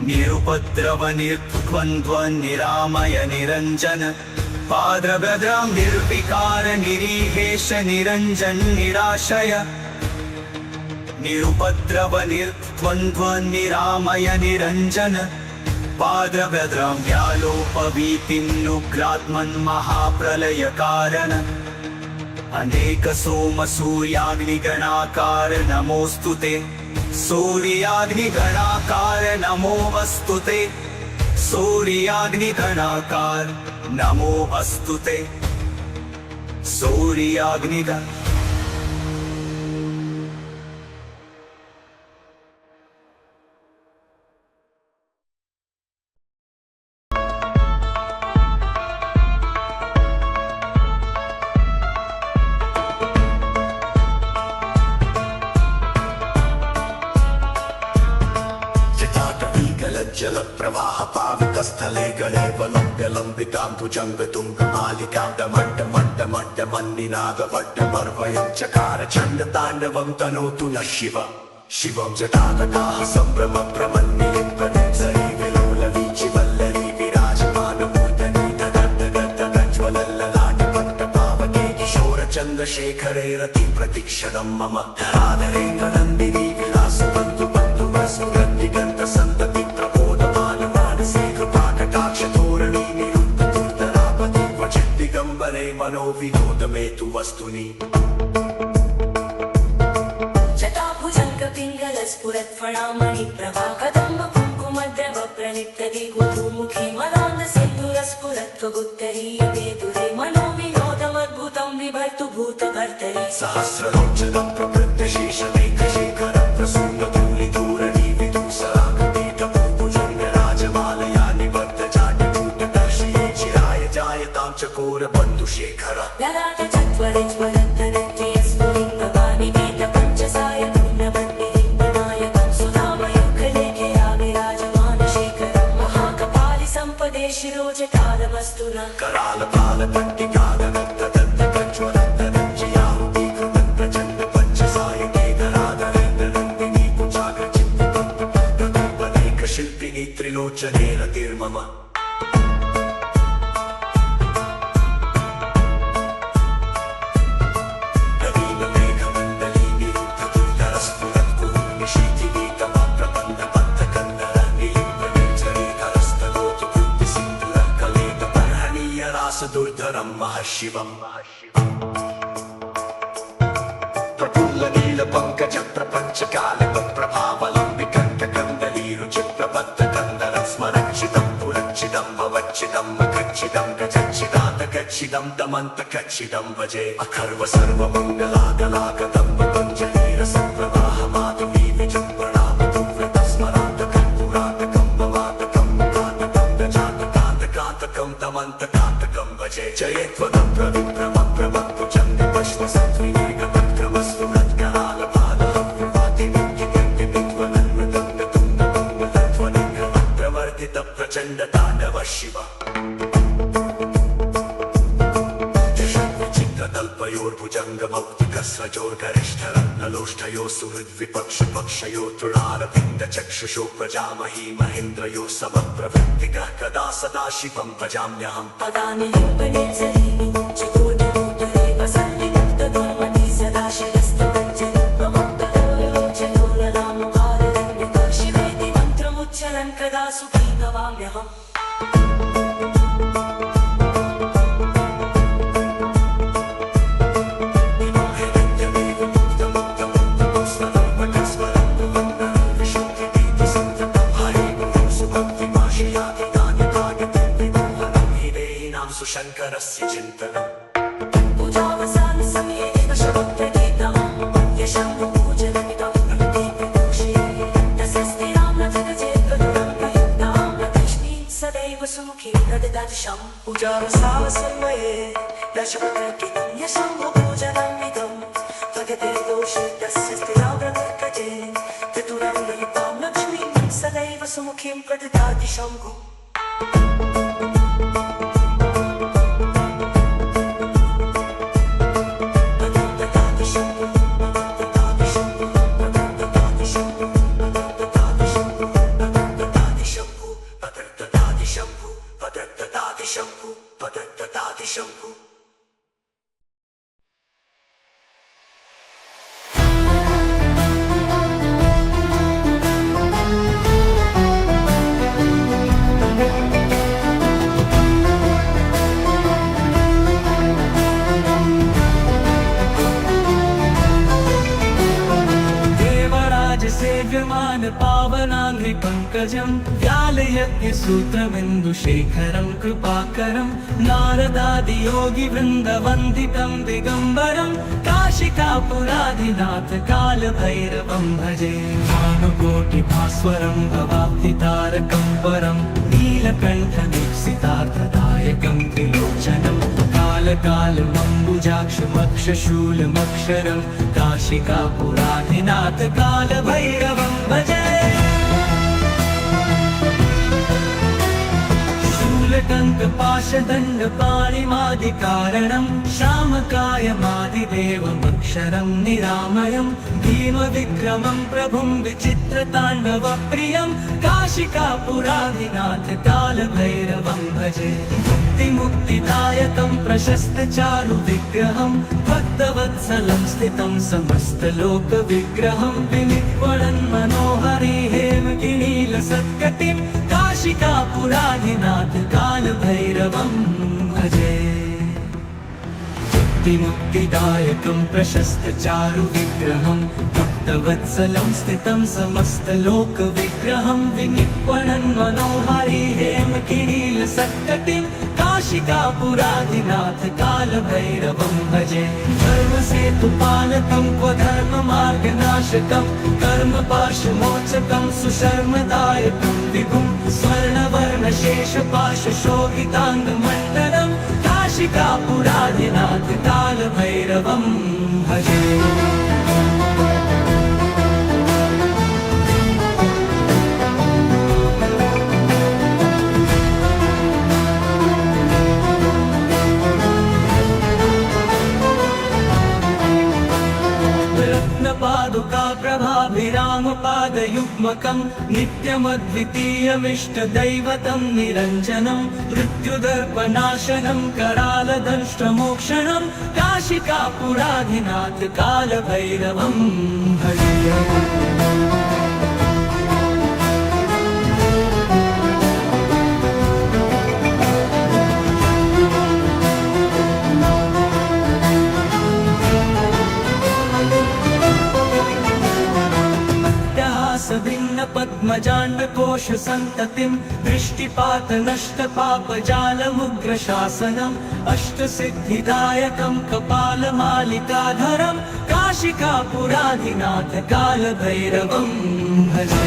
निरुपद्रव निर्द्वन्द्व निरामय निरंजन पाद्रभद्रं निर्विकार निरीहेश निरंजन निराशय निरुपद्रव निर्द्वन्द्व निरामय निरंजन पाद्रभद्रं व्यालोपवीतिन्नुग्रात्मन् महाप्रलय कारण अनेक सोम सूर्याग्निगणाकार नमोऽस्तु ते सूर्याग्निगणाकार नमोऽस्तु ते सूर्याग्निगणाकार नमोऽस्तु ते सूर्याग्निगण जल प्रवाह पावितस्थले गणे वलम्ब्यलम्बितां भुजङ्गतुङ्गमालिकां डमड्डमड्डमड्डमन्निनादवड्डमर्वयं चकार चण्डताण्डवं तनोतु नः शिव शिवं जटातकाः सम्भ्रमप्रमन्निलिम्पनिर्झरी विलोलवीचिवल्लरी विराजमानमूर्धनि दगद्दगद्दगज्ज्वलल्ललाटपट्टपावके किशोरचन्द्रशेखरे रतिप्रतिक्षणं मम धराधरेन्द्रनन्दिनी विलासबन्धु बन्धुवसुरन्दिगन्तसन्तति मनोविनोदमेतु वस्तुनि जटाभुजङ्गपिङ्गलस्फुरत्फणामणि प्रभा कदम्ब कुङ्कुमद्रव प्रणितति गुरुमुखी मदान्ध सिन्धुरस्फुरत्वगुत्तरीयवेदुरे मनोविनोदमद्भुतं विभर्तु भूतभर्तरि सहस्रलोचनं प्रवृद्धशेषमेकशेखरं प्रसूनधूलिधूरणी विदुःसरागतीतभुजङ्गराजमालया निबद्धजाटिभूतदर्शये चिराय जायतां चकोरबन्धुशेखर ललाट चत्वरज्वलद्धरत्रियस्फुलिङ्गवानि वेदपञ्चसाय पूर्णवन्निलिङ्गनायकं सुधामयुगलेखया विराजमानशेखरं महाकपालि सम्पदे शिरोजटालमस्तु नः शिल्पिनी त्रिलोचने रतिर्मम दुर्धरं महर्षिवं प्रफुल्लनीलपङ्कज प्रपञ्चकालवत्प्रभावलम्बिकण्ठकन्दलीरुचिप्रबद्धकन्दरं स्मरक्षितं पुरक्षितं भवच्छिदं मखच्छिदं गजच्छिदं दमन्तकच्छिदं भजे अखर्व सर्वमङ्गलागलागतं पतञ्जलिरसप्रवाहमाधवी विजृम्भणामधुव्रतस्मरान्तकं पुरातकं भवातकं कातकं गजातकान्तकान्तकं दमन्तकान्तकं भजे जयेत्वदं प्रविप्रमप्रमत्तु चन्द्रपश्वसत्विनेकपत्रम पतित प्रचंड तांडव शिव चित्रतल्पयोर्भुजंग मौक्तिकस्रजोर्गरिष्ठरत्नलोष्ठयो सुहृद्विपक्ष पक्षयो तृणारविन्द चक्षुषो प्रजामही महेन्द्रयो समप्रवृत्तिकः कदा सदा शिवं भजाम्यहम् पदानि लिम्पनिर्झरीनि चकोरमुदरे वसन्निमुक्तदुर्मति सदा शिरस्तदञ्जलिप्रमुक्तलोचनोररामुखाररण्यक शिवेति मन्त्रमुच्चरन् कदा सुखी भवाम्यहम् शंकरस्य चिन्तनम् पूजावसान समये दशवक्त्रगीतम् यशम्भुपूजनमिदं दीपदोषे तस्य स्थिरां न जगजेत्कदुरं प्रयुक्तां लक्ष्मीं सदैव सुमुखीं प्रददातिशम् पूजावसान समये दशवक्त्रगीतं यशम्भुपूजनमिदं भगते दोषे तस्य स्थिरां प्रदर्कजे चतुरं प्रयुक्तां लक्ष्मीं सदैव सुमुखीं प्रददाति शम्भु सेव्यमान पावनाङ्घ्रि पङ्कजं व्यालयज्ञसूत्रबिन्दुशेखरं कृपाकरं नारदादियोगिवृन्दवन्दितं दिगम्बरं काशिकापुराधिनाथ कालभैरवं भजे भानुकोटिभास्वरं भवाब्धितारकं परं नीलकण्ठदीप्सितार्थदायकं त्रिलोचनं कालकालमम्बुजाक्षमक्षशूलमक्षरं काशिकापुराधिनाथ कालभैरवं भजे शूलटङ्कपाशदण्डपाणिमादिकारणं श्यामकायमादिदेवमक्षरं निरामयं भीमविक्रमं प्रभुं विचित्रताण्डवप्रियं काशिकापुराधिनाथ कालभैरवं भजे मुक्तिदायकं प्रशस्तचारुविग्रहं भक्तवत्सलं स्थितं समस्तलोकविग्रहं विनिक्वणन् मनोहरि हेमगिरीलसत्कटिं काशिकापुराधिनाथ कालभैरवं भजे मुक्तिदायकं प्रशस्तचारुविग्रहं भक्तवत्सलं स्थितं समस्तलोकविग्रहं विनिक्वणन् मनोहरि हेमगिरीलसत्कटिं काशिकापुराधिनाथ कालभैरवं भजे धर्मसेतुपालकं क्व धर्ममार्गनाशकं कर्मपाशमोचकं सुशर्मदायकं विभुं स्वर्णवर्णशेषपाशशोभिताङ्गमण्डलं काशिकापुराधिनाथ कालभैरवं भजे प्रभाभिरामपादयुग्मकं नित्यमद्वितीयमिष्टदैवतं निरञ्जनं मृत्युदर्पनाशनं करालदंष्ट्रमोक्षणं काशिकापुराधिनाथ कालभैरवं भजे पद्मजाण्डकोश सन्ततिं दृष्टिपात नष्टपापजालमुग्रशासनम् अष्टसिद्धिदायकं कपालमालिकाधरं काशिकापुराधिनाथ कालभैरवं भजे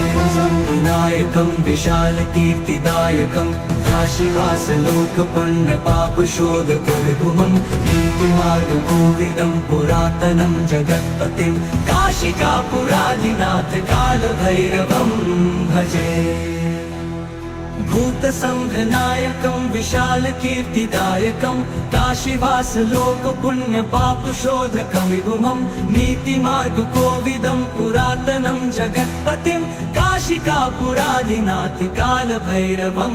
विनायकं विशालकीर्तिदायकं काशीवासलोकपण्डपापशोधकविभुमं नीतिमार्गकोविदं पुरातनं जगत्पतिं काशिकापुराधिनाथ कालभैरवं भजे भूतसंघनायकं विशालकीर्तिदायकं काशीवास लोकपुण्यपापशोधकं विभुमं नीतिमार्गकोविदं पुरातनं जगत्पतिं काशिकापुराधिनाथकालभैरवं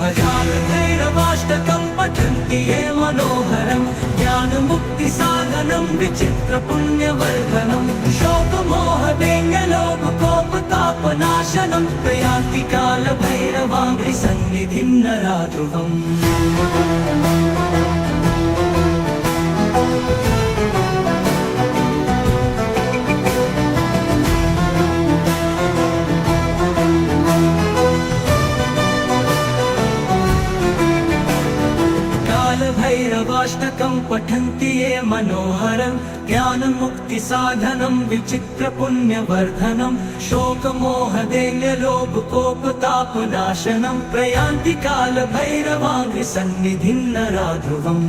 भजामि भैरवाष्टकं पठन्ति ये मनोहरं ज्ञानमुक्तिसाधनं विचित्रपुण्यवर्धनं शोकमोहदैन्यलोभकोपतापनाशनं प्रयान्ति कालभैरवाङ्घ्रि सन्निधिं नराध्रुवम् कालभैरवाष्टकं पठन्ति ये मनोहरं ज्ञानमुक्तिसाधनं विचित्रपुण्यवर्धनं शोकमोहदैन्यलोभकोपतापनाशनं प्रयान्ति कालभैरवाङ्घ्रि सन्निधिं नराध्रुवम्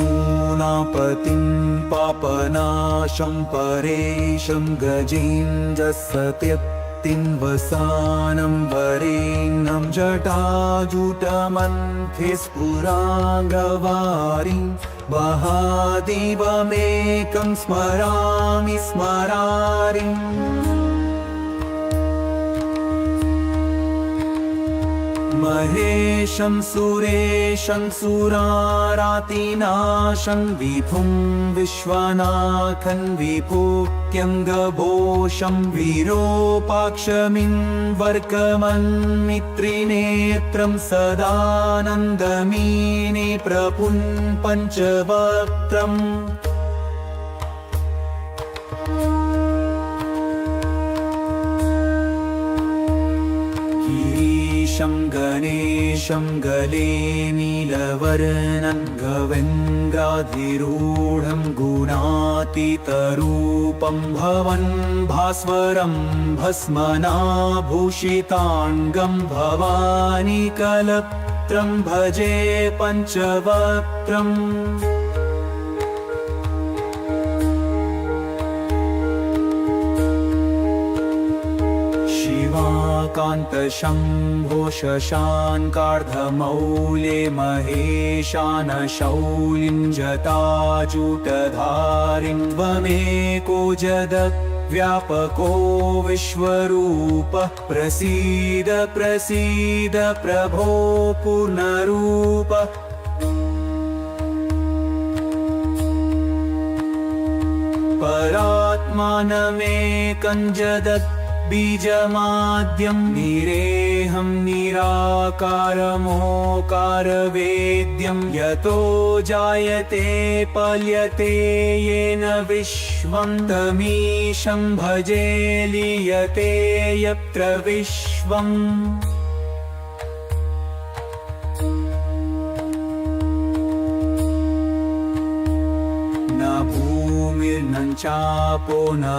पशूनापतिं पापनाशं परेशं गजेन्द्रसत्यक्तिं वसानं वरेण्यं जटाजुटमन्थे स्फुराङ्गवारिं महादेवमेकं स्मरामि स्मरारिम् महेशं सुरेशं सुरारातिनाशं विभुं विश्वनाथं विभूक्यं गभोषं विरूपाक्षमिन्वर्कमन्मित्रिनेत्रं सदानन्दमीने प्रपुन् पञ्चवक्त्रम् गणेशं गले नीलवर्णं गवेन्द्राधिरूढं गुणातीतरूपं भवन् भास्वरं भस्मनाभूषिताङ्गं भवानी कलत्रं भजे पञ्चवक्त्रम् कान्तशम्भो शशाङ्कार्धमौले महेशानशौलिं जटाजूटधारिं त्वमेको जगद्व्यापको विश्वरूपः प्रसीद प्रसीद प्रभो पूर्णरूपः परात्मानमेकं जगत् बीजमाद्यं निरेहं निराकारमोकारवेद्यं यतो जायते पल्यते येन विश्वं तमीशं भजे लीयते यत्र विश्वम् न भूमिर्न चापो न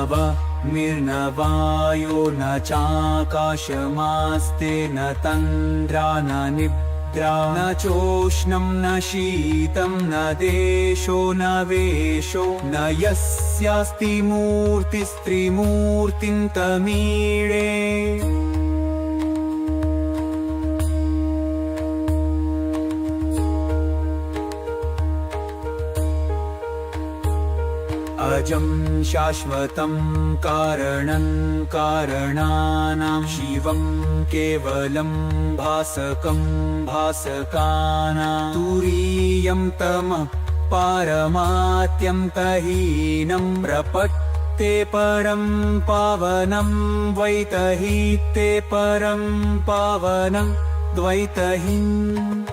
मिर्नवायो न चाकाशमास्ते न तन्द्रा न निद्रा न चोष्णं न शीतं न देशो न वेशो न यस्यास्ति मूर्तिस्त्रिमूर्तिं तमीळे अजं शाश्वतं कारणं कारणानां शिवं केवलं भासकं भासकानां तुरीयं तमः पारमात्यं तहीनं प्रपत्ते परं पावनं द्वैतहीते परं पावनं द्वैतहीम्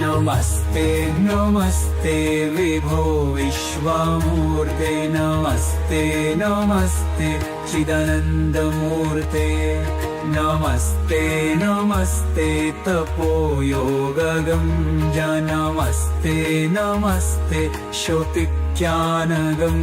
नमस्ते नमस्ते विभो विश्वमूर्ते नमस्ते नमस्ते चिदानन्दमूर्ते नमस्ते नमस्ते तपोयोगगं नमस्ते नमस्ते श्रुतिज्ञानगं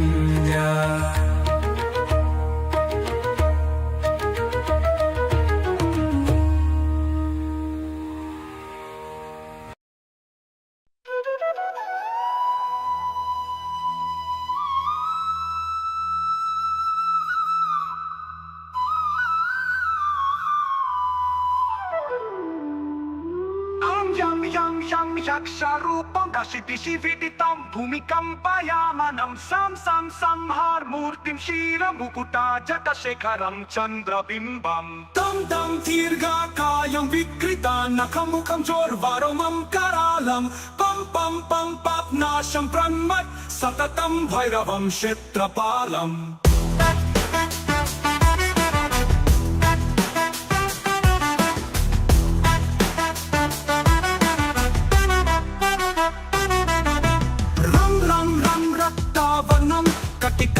Yam yaksharupam kashitishividitam bhumikampayamanam sam sam samharmurtim shira mukuta jatasekaram chandrabimbam tam tam dirghakayam vikrita nakamukham jorvaromam karalam pam pam pam papnasham pranmat satatam bhairavam kshetrapalam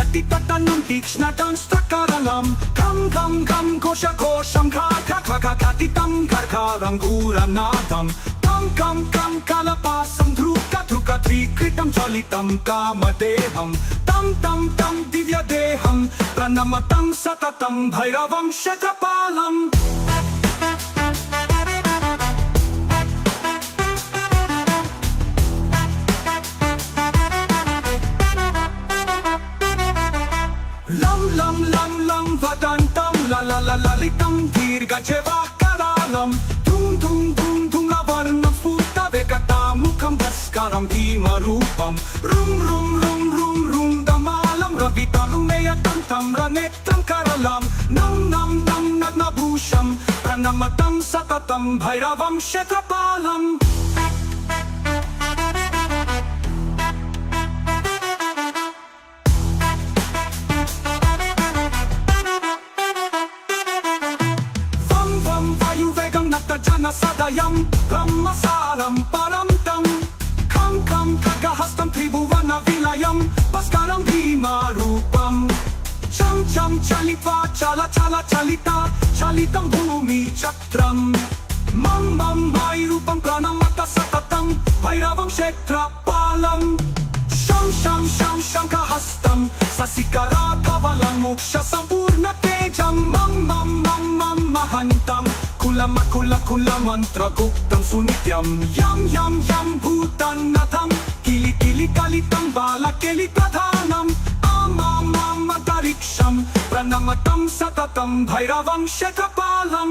Kati tatanam dikshnatan strakaralam Kam kam kam kosha kosham kaka kaka katitam karkaram guranadam Kam kam kam kalapasam dhruka dhruka trikritam chalitam kamadeham Tam tam tam divya deham pranamatam satatam bhairavam kshetrapalam Vadantam la la la lalitam dirga jevakaralam Tum tum tum tum lavarnam sputa vekatamukam bhaskaram bhimarupam Rum rum rum rum rum damalam ravitalumeya tantam ranetram karalam Nam nam nam nagnabhusham pranamatam satatam bhairavam kshetrapalam Jana sadayam brahmasaram paramtam Kam kam kagahastam tribhuvana vilayam Bhaskaram bhimarupam Cham cham chalitva chala chala chalita Chalitam bhumi chatram Mam mam vairupam pranamata satatam Bhairavam kshetrapalam Sham sham sham shankahastam Sasikara kavalam moksha sampurna tejam Mam mam mam mam mahantam Kula mantra guptam sunityam Yam yam yam bhutanatham Kili kili kalitam bala keli pradhanam Amam amantariksham Pranamatam satatam bhairavam kshetrapalam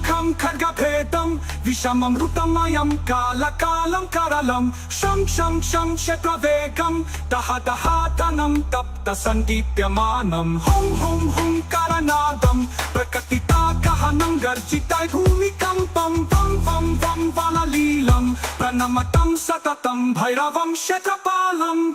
Kam khargabhedam Vishamam rutamayam kalakalam karalam Sham sham sham kshetravegam Daha daha tanam tapta sandipyamanam Hum hum hum karanadam Prakatita kahanam garjitai bhumikampam Vam vam vam valalilam Pranamatam satatam bhairavam kshetrapalam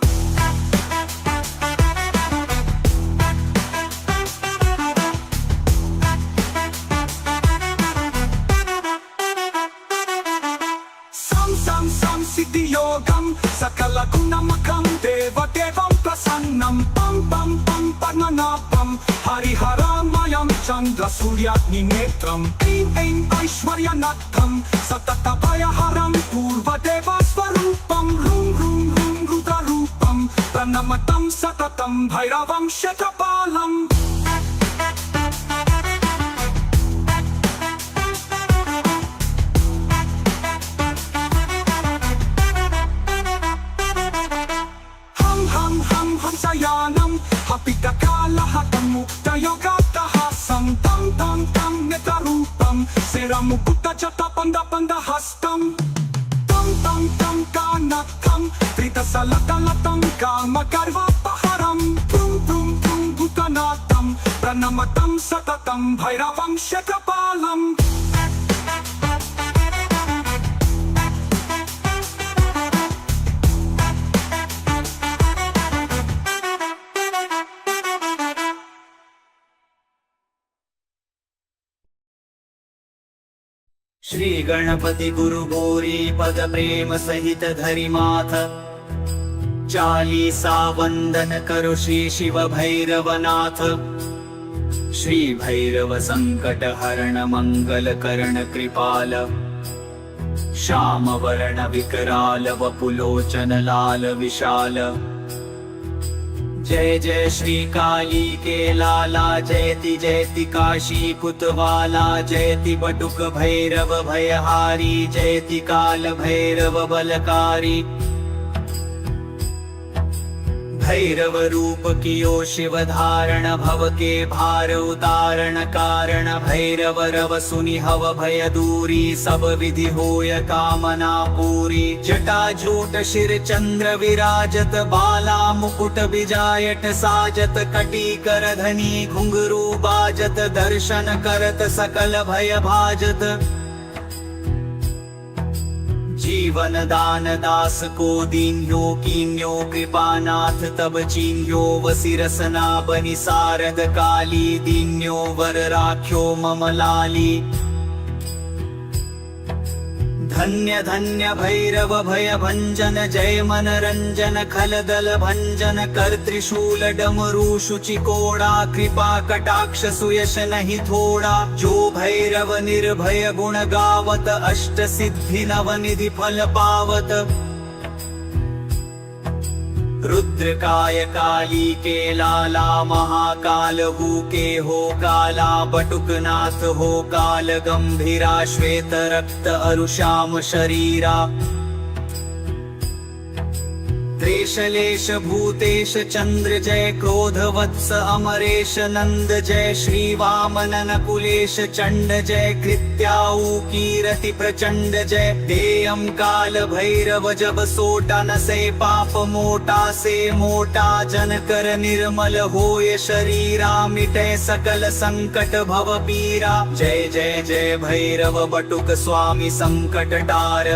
Siddhiyogam sakala gunamakam deva devam prasannam Pam pam pam parmanapam hariharamayam chandra suryagni netram Aim aim aishwaryanatham satatapayaharam purva deva svarupam Rum rum rum rudrarupam pranamatam satatam bhairavam kshetrapalam Sayanam Hapitakalahatan mukta yogatahasam Tam tam tam netarupam Seramukutta jata panda panda hastam Tam tam tam kanatam Tritasalatalatam kamagarva paharam Prum prum prum bhutanatam Pranamatam satatam bhairavam kshetrapalam Shri Ganapati गुरु गौरी पद प्रेम सहित धरि माथ चालीसा वंदन करो श्री शिव भैरवनाथ श्री भैरव संकट हरण मंगल करण कृपाल श्याम वर्ण विकराल वपुलोचन लाल विशाल जय जय श्री काली के लाला जयति जयति काशी कुतवाला जयति बटुक भैरव भयहारी जयति काल भैरव बलकारी भैरव रूप कियो शिव धारण भव के भार उतारण कारण भैरव रव सुनि हव भय दूरी सब विधि होय कामना पूरी जटा झूट शिर चंद्र विराजत बाला मुकुट बिजायट साजत कटी कर धनी घुंघरू बाजत दर्शन करत सकल भय भाजत जीवन दान दास को दीन्यो कीन्यो कृपानाथ तब चीन्यो वसिरसना बनि सारद काली दीन्यो वर राख्यो मम लाली धन्य धन्य भैरव भय भंजन जय मनरंजन खलदल भंजन कर त्रिशूल डमरू शुचि कोड़ा कृपा कटाक्ष सुयश नहीं थोड़ा जो भैरव निर्भय गुण गावत अष्ट सिद्धि नवनिधि फल पावत रुद्रकाय काली के लाला महाकाल हु के हो काला बटुकनाथ हो काल गंभीरा श्वेत रक्त अरुश्याम शरीरा त्रेशलेश भूतेश चंद्र जय क्रोध वत्स अमरेश नंद जय श्री वामनन कुलेश चंड जय कृत्याऊ कीरति प्रचंड जय देयम काल भैरव जब सोटा न से पाप मोटा से मोटा जन कर निर्मल होय शरीरा मिटे सकल संकट भव पीरा जय जय जय भैरव बटुक स्वामी संकट टार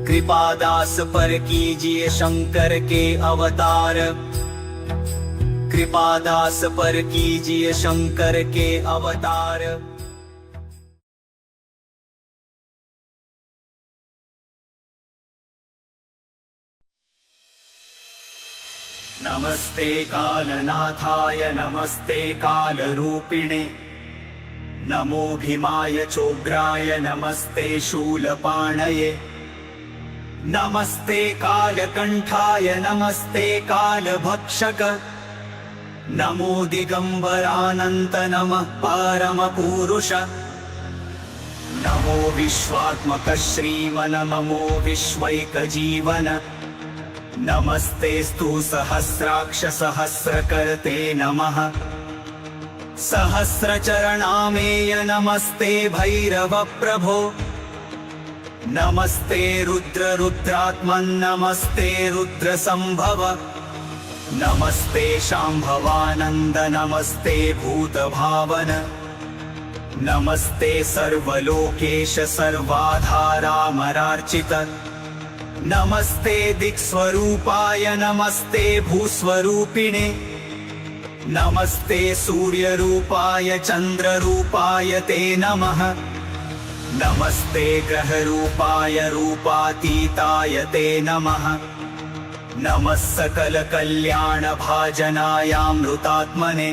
कृपादास पर कीजिए शंकर के अवतार कृपादास पर कीजिए शंकर के अवतार नमस्ते कालनाथाय नमस्ते कालरूपिणे नमो भीमाय चोग्राय नमस्ते शूलपाणये नमस्ते कालकंठाय नमस्ते कालभक्षक नमो दिगंबरानंत नमः परमपुरुष नमो विश्वात्मक श्रीमन नमो विश्वैकजीवन नमस्तेस्तु सहस्राक्ष सहस्रकर्ते नमः सहस्रचरणामेय नमस्ते भैरव प्रभो नमस्ते रुद्र रुद्रात्मन् नमस्ते रुद्र संभव नमस्ते शांभवानंद नमस्ते भूत भावन नमस्ते सर्वलोकेश सर्वाधारामरार्चित नमस्ते दिक्स्वरूपाय नमस्ते भूस्वरूपिणे नमस्ते सूर्यरूपाय चंद्ररूपाय ते नमः नमस्ते ग्रहरूपाय रूपातीताय ते नमः नमः सकल कल्याण भाजनायामृतात्मने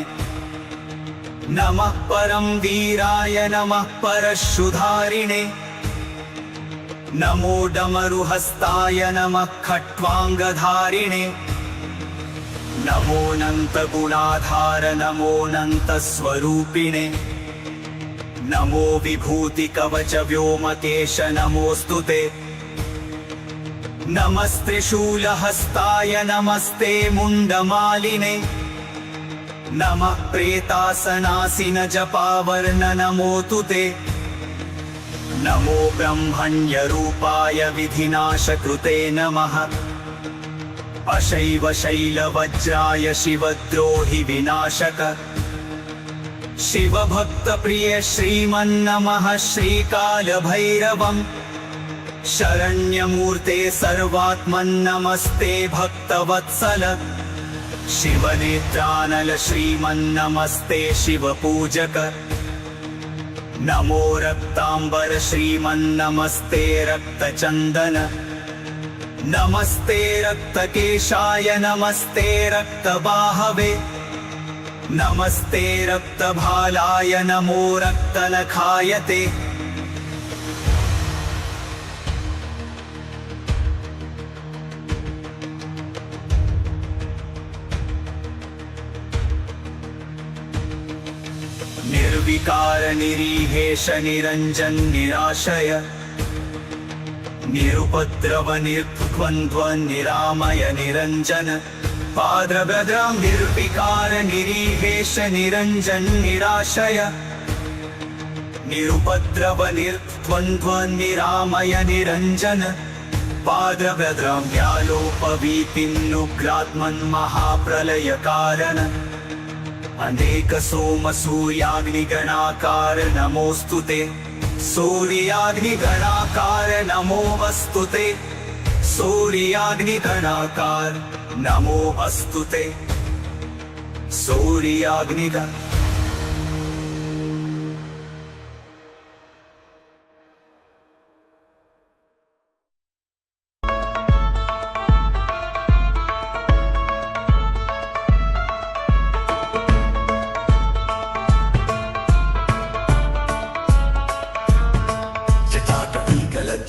नमः परम वीराय नमः परशुधारिणे नमो डमरुहस्ताय नमः खट्वांगधारिणे नमोऽनंत गुणाधार नमोऽनंत स्वरूपिणे नमो विभूति कवच व्योमकेश नमोस्तुते नमस्त्रिशूलहस्ताय नमस्ते मुंडमालिने नमः प्रेतासनासिन जपावर्ण नमोऽस्तु ते नमो ब्रह्मण्य रूपाय विधिनाशकृते नमः अशैव शैलवज्राय शिवद्रोहि विनाशक शिव भक्त प्रिय श्रीमन्नमः श्रीकाल भैरवम् शरण्यमूर्ते सर्वात्मन्नमस्ते भक्तवत्सल शिवनेत्रानल श्रीमन्नमस्ते शिव पूजक नमो रक्तांबर श्रीमन्नमस्ते रक्तचंदन नमस्ते रक्तकेशाय नमस्ते रक्तबाहवे नमस्ते रक्तभालाय नमो रक्तनखाय ते। निर्विकार निरीहेश निरंजन निराशय निरुपद्रव निर्द्वन्द्व निरामय निरंजन पाद्रभद्रं निर्विकार निरीहेश निरंजन निराशय निरुपद्रव निर्द्वन्द्व निरामय निरंजन पाद्रभद्रं व्यालोपवीतिन्नुग्रात्मन् महाप्रलय कारण अनेक सोम सूर्याग्निगणाकार नमोस्तुते सूर्याग्निगणाकार नमो वस्तुते सूर्याग्निगणाकार नमो वस्तुते सूर्याग्निगण।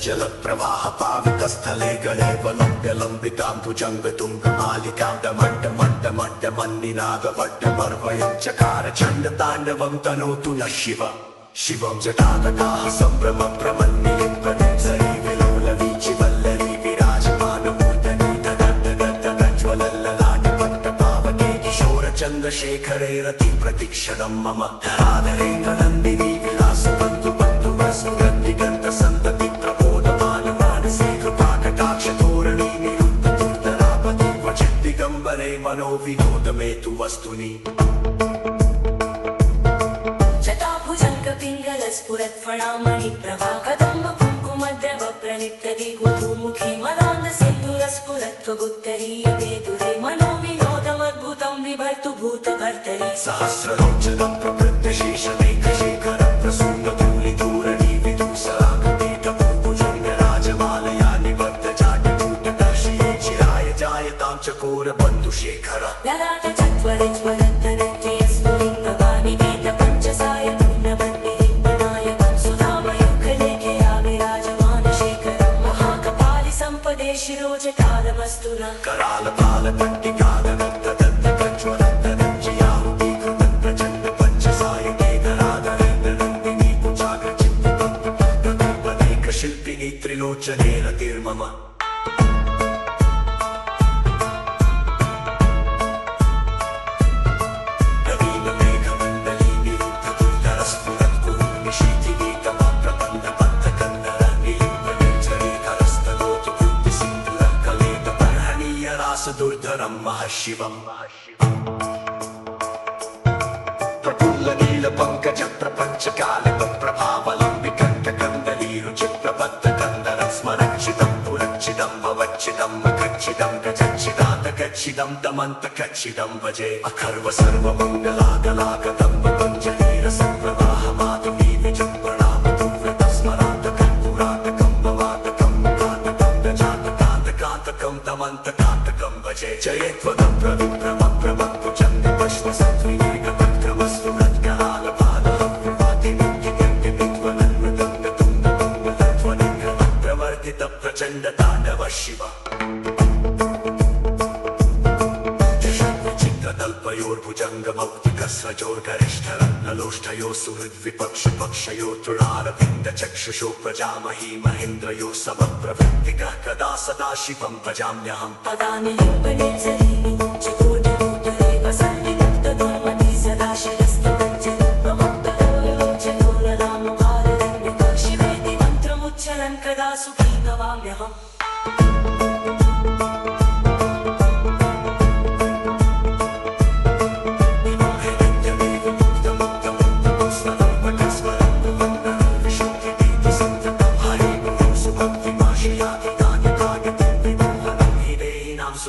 जल प्रवाह पावितस्थले गणे वलम्ब्यलम्बितां भुजङ्गतुङ्गमालिकां डमड्डमड्डमड्डमन्निनादवड्डमर्वयं चकार चण्डताण्डवं तनोतु नः शिव शिवं जटातकाः सम्भ्रमं प्रमन्निलिम्बनिर्झरी विलोलवीचिवल्लरी विराजमानमूर्धनि तदड्डगड्डगज्ज्वलल्ललाटपट्टपावके किशोरचन्द्रशेखरे रतिप्रतिक्षणं मम धराधरेन्द्रनन्दिनी विलासबन्धु बन्धुवसुगन्धिगन्धसन्तति मनोविनोदमेतु वस्तुनि जटाभुजङ्गपिङ्गलस्फुरत्फणामणि प्रभाकदम्ब कुङ्कुमद्रव प्रणितति गुरुमुखी मदान्दसिन्दूरस्फुरत्वगुत्तरीयवेदुरे मनोविनोदमद्भुतं विभर्तु भूतभर्तरि सहस्रलोचनं प्रवृद्धशेषमेकशेखरं प्रसून्दधूलिधूरणि विदुःसरागपेतभुजङ्गराजमालया निवर्तजाटकूटदर्शये चिराय जायतां चकोरबन्धुशेखर ललाटचत्वरज्वलन्तनत्यस्फुलिङ्गवानि वेदपञ्चसायतुर्णवन्निलिम्बनायकं सुधामयुगलेखया विराजमानशेखरं महाकपालि सम्पदे शिरोजटालमस्तु न करालपालकट्टिकादनन्ददत्तकज्ज्वलन्तरञ्जयाहुतीकृतं प्रचण्ड पञ्चसायके धराधरेन्द्रनन्दिनी कुचाग्रचित्तपद्मपदैकशिल्पिनी त्रिलोचने रतिर्मम दुर्धरं महशिवं प्रफुल्लनीलपङ्कज प्रपञ्चकालिकप्रभावलं विकण्ठकन्दलीरुचिप्रबद्धकन्दरं स्मरक्षितं पुरक्षितं भवच्छिदं मखच्छिदं गजच्छिदान्तकच्छिदं तमन्तकच्छिदं भजे अखर्व सर्वमङ्गलागलागतं पञ्चलीरसंप्रवाहमातुनी विजम्बणामतुव्रतस्मरान्तकर्पुरातकं भवातकं कातकं गजातकान्तकान्तकं तमन्तकान्तकं भजे जयत्वदं प्रविप्रमप्रमक्तु चन्द्रपश्वसत्त्विनीगतक्रमस्तु रत्करालपादहं विवातिनित्यगण्यविद्वनन्मृदङ्गतुन्दबङ्गलध्वनिप्रवर्तितप्रचण्डताण्डव शिव जषड्भुजङ्गमौक्तिकस्रजोर्गरिष्ठरत्नलोष्ठयो सुहृद्विपक्षपक्षयो तृणारविन्दचक्षुषो प्रजामही महेन्द्रयो समप्रवृत्तिकः कदा सदा शिवं भजाम्यहम् पदानि लिम्बनिर्झरीणि चकोरमुत्तरे वसन्निमुक्तदुर्मति सदाशिरस्तकञ्जनि प्रमुक्तलोलोचनोररामभाररण्यक शिवेति मन्त्रमुच्चरन् कदा सुखी भवाम्यहम्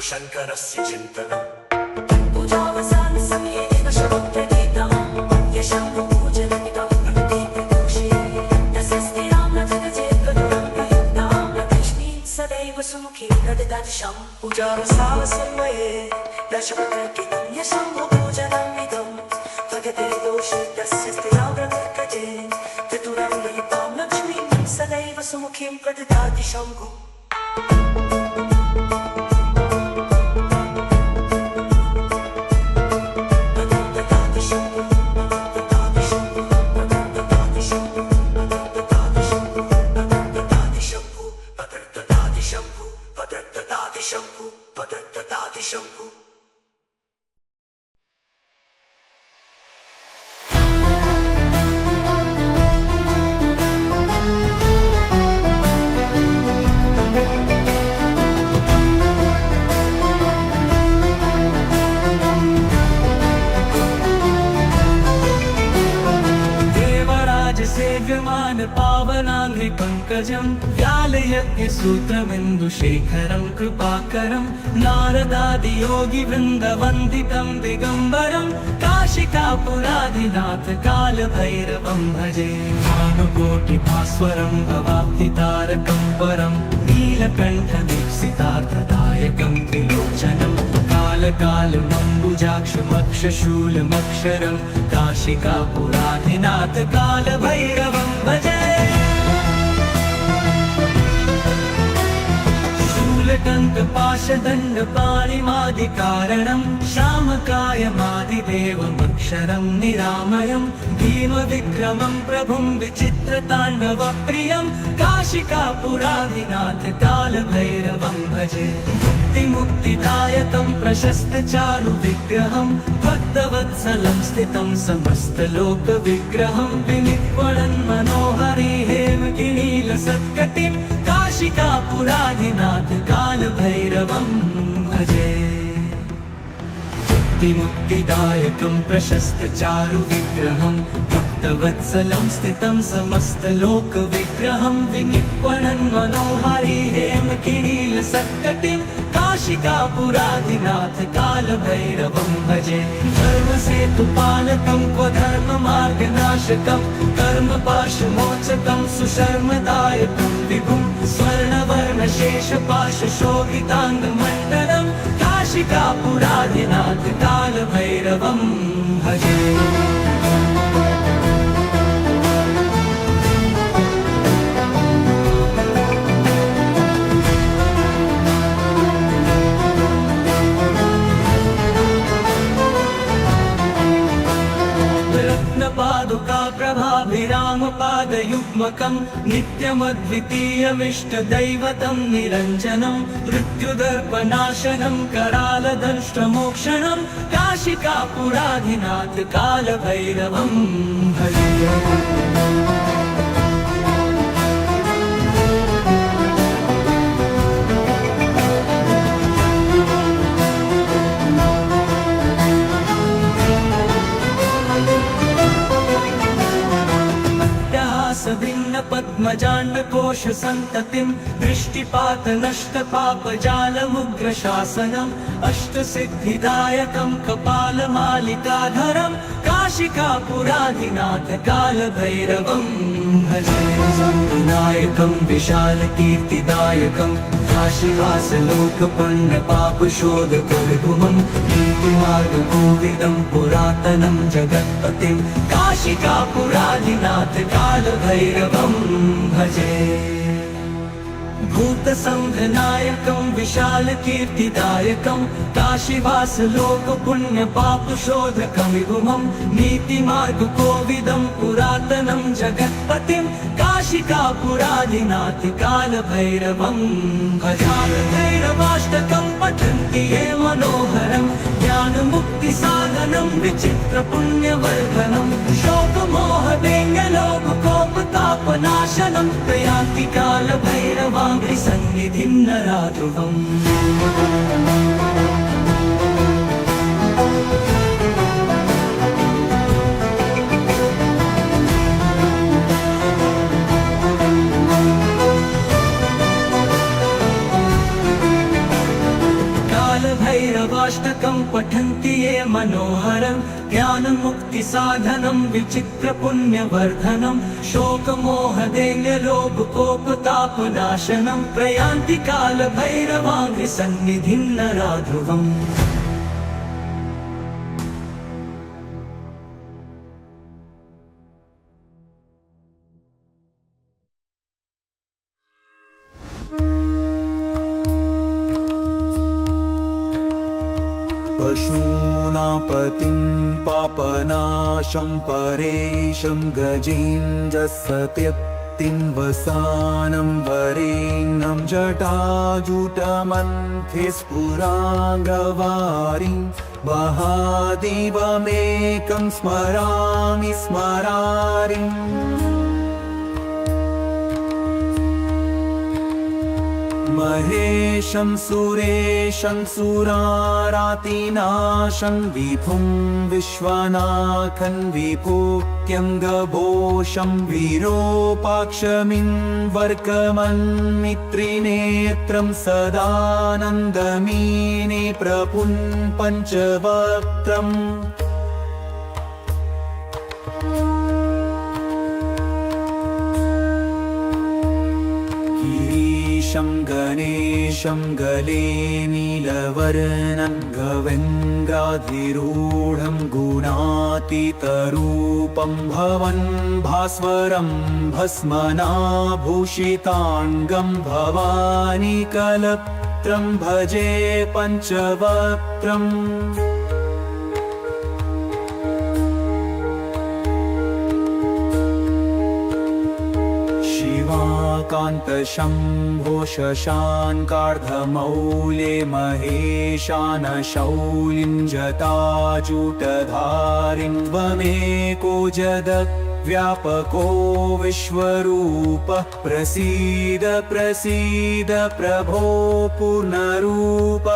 शङ्करस्य चिन्तनम् पूजावसावसमये दशपत्रकितं यशम्भुपूजनमिदं भगते दोषे तस्य स्त्रियाव्रतर्कजे त्रिपुरां ललितां लक्ष्मीं सदैव सुमुखीं प्रददाति शम्भुः सेव्यमान पावनाङ्घ्रि पङ्कजं व्यालयज्ञसूत्रमिन्दुशेखरं कृपाकरं नारदादियोगिवृन्दवन्दितं दिगम्बरं काशिकापुराधिनाथ कालभैरवं भजे भानुकोटिभास्वरं भवाब्धितारकं परं नीलकण्ठदीप्सितार्थदायकं त्रिलोचनं कालकालमम्बुजाक्षमक्षशूलमक्षरं काशिकापुराधिनाथ कालभैरवं भजे शूलकण्ठपाशदण्डपाणिमादिकारणं श्यामकायमादिदेवमक्षरं निरामयं भीमविक्रमं प्रभुं विचित्रताण्डवप्रियं काशिकापुराधिनाथ कालभैरवं भजे मुक्तिदायकं प्रशस्तचारुविग्रहं भक्तवत्सलं स्थितं समस्तलोकविग्रहं विनिर्वणन् मनोहरी हेमगिरीलसत्कटिं काशिकापुराधिनाथ कालभैरवं भजे मुक्तिदायकं प्रशस्तचारुविग्रहं भक्तवत्सलं स्थितं समस्तलोकविग्रहं विनिर्वणन् मनोहरी हेमगिरीलसत्कटिं काशिकापुराधिनाथ कालभैरवं भजे धर्मसेतुपालकं क्वधर्ममार्गनाशकं कर्मपाशमोचकं सुशर्मदायकं विभुं स्वर्णवर्णशेषपाशशोभिताङ्गमण्डलं काशिकापुराधिनाथ कालभैरवं भजे पादुका प्रभाभिरामपादयुग्मकं नित्यमद्वितीयमिष्टदैवतं निरञ्जनं मृत्युदर्पनाशनं करालदंष्ट्रमोक्षणं काशिकापुराधिनाथ कालभैरवं भजे पद्मजाण्डकोशसन्ततिं दृष्टिपातनष्टपापजालमुग्रशासनम् अष्टसिद्धिदायकं कपालमालिकाधरं काशिकापुराधिनाथ कालभैरवं भजे विनायकं विशालकीर्तिदायकं काशीवासलोकपण्डपापशोधकविभुमं नीतिमार्गकोविदं पुरातनं जगत्पतिं काशिकापुराधिनाथ कालभैरवं भजे भूतसंघनायकं विशालकीर्तिदायकं काशीवासलोकपुण्यपापशोधकं विभुमं नीतिमार्गकोविदं पुरातनं जगत्पतिं काशिकापुराधिनाथ कालभैरवं भजालभैरवाष्टकं पठन्ति ये मनोहरं ज्ञानमुक्तिसाधनं विचित्रपुण्यवर्धनं शोकमोहदेङ्गलोभकोपतापनाशनं प्रयान्ति कालभैरवाङ्घ्रि सन्निधिं नराध्रुवम् कालभैरवाष्टकं पठन्ति ये मनोहरं ज्ञानमुक्तिसाधनं विचित्रपुण्यवर्धनं शोकमोहदैन्यलोभकोपतापनाशनं प्रयान्ति कालभैरवाङ्घ्रिसन्निधिं नराध्रुवम्। पशूनां पतिं पापनाशं परेशं गजेन्द्रसत्यक्तिं वसानं वरेण्यं जटाजुटमन्थे स्फुराङ्गवारिं महादेवमेकं स्मरामि स्मरारिम्। महेशं सुरेशं सुरारातिनाशं विभुं विश्वनाथं विभूत्यङ्गभोषं विरूपाक्षमिन्वर्कमन्मित्रिनेत्रं सदानन्दमीने प्रपुं पञ्चवक्त्रम्। गणेशं गले नीलवर्णं गवेन्द्राधिरूढं गुणातीतरूपं भवन् भास्वरं भस्मनाभूषिताङ्गं भवानीकलत्रं भजे पञ्चवक्त्रम्। कान्तशम्भो शशाङ्कार्धमौले महेशानशौलिं जटाजूटधारिं त्वमेको जगद्व्यापको विश्वरूपः प्रसीद प्रसीद प्रभो पूर्णरूप।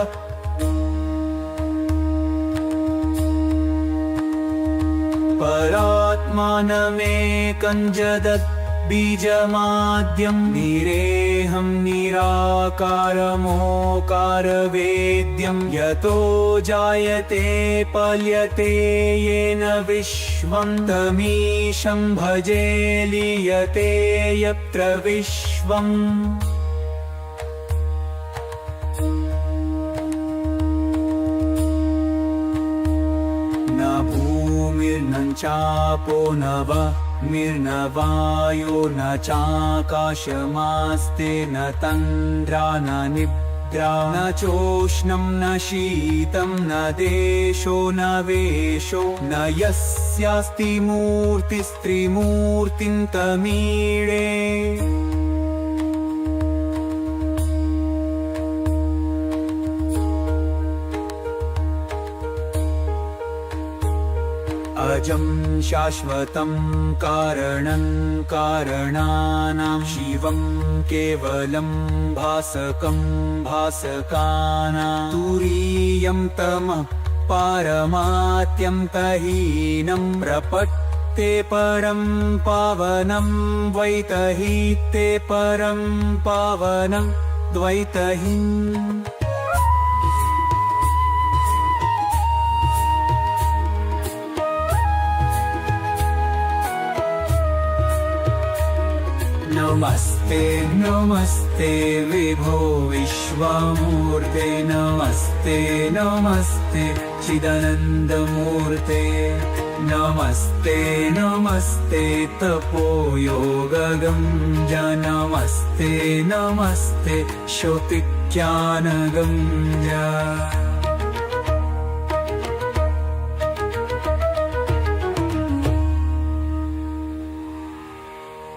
परात्मानमेकं जगत् बीजमाद्यं निरेहं निराकारमोकारवेद्यं यतो जायते पल्यते येन विश्वं तमीशं भजे लीयते यत्र विश्वम्। न भूमिर्न चापो न निर्नवायो न चाकाशमास्ते न तन्द्रा न निद्रा न चोष्णं न शीतं न देशो न वेशो न यस्यास्ति मूर्तिस्त्रिमूर्तिं तमीळे। अजं शाश्वतं कारणं कारणानां शिवं केवलं भासकं भासकानां तुरीयं तमः पारमात्यं तहीनं प्रपत्ते परं पावनं द्वैतहीते परं पावनं द्वैतहीम्। नमस्ते नमस्ते विभो विश्वमूर्ते नमस्ते नमस्ते चिदानन्दमूर्ते नमस्ते नमस्ते तपोयोगगम्य नमस्ते नमस्ते श्रुतिज्ञानगम्य।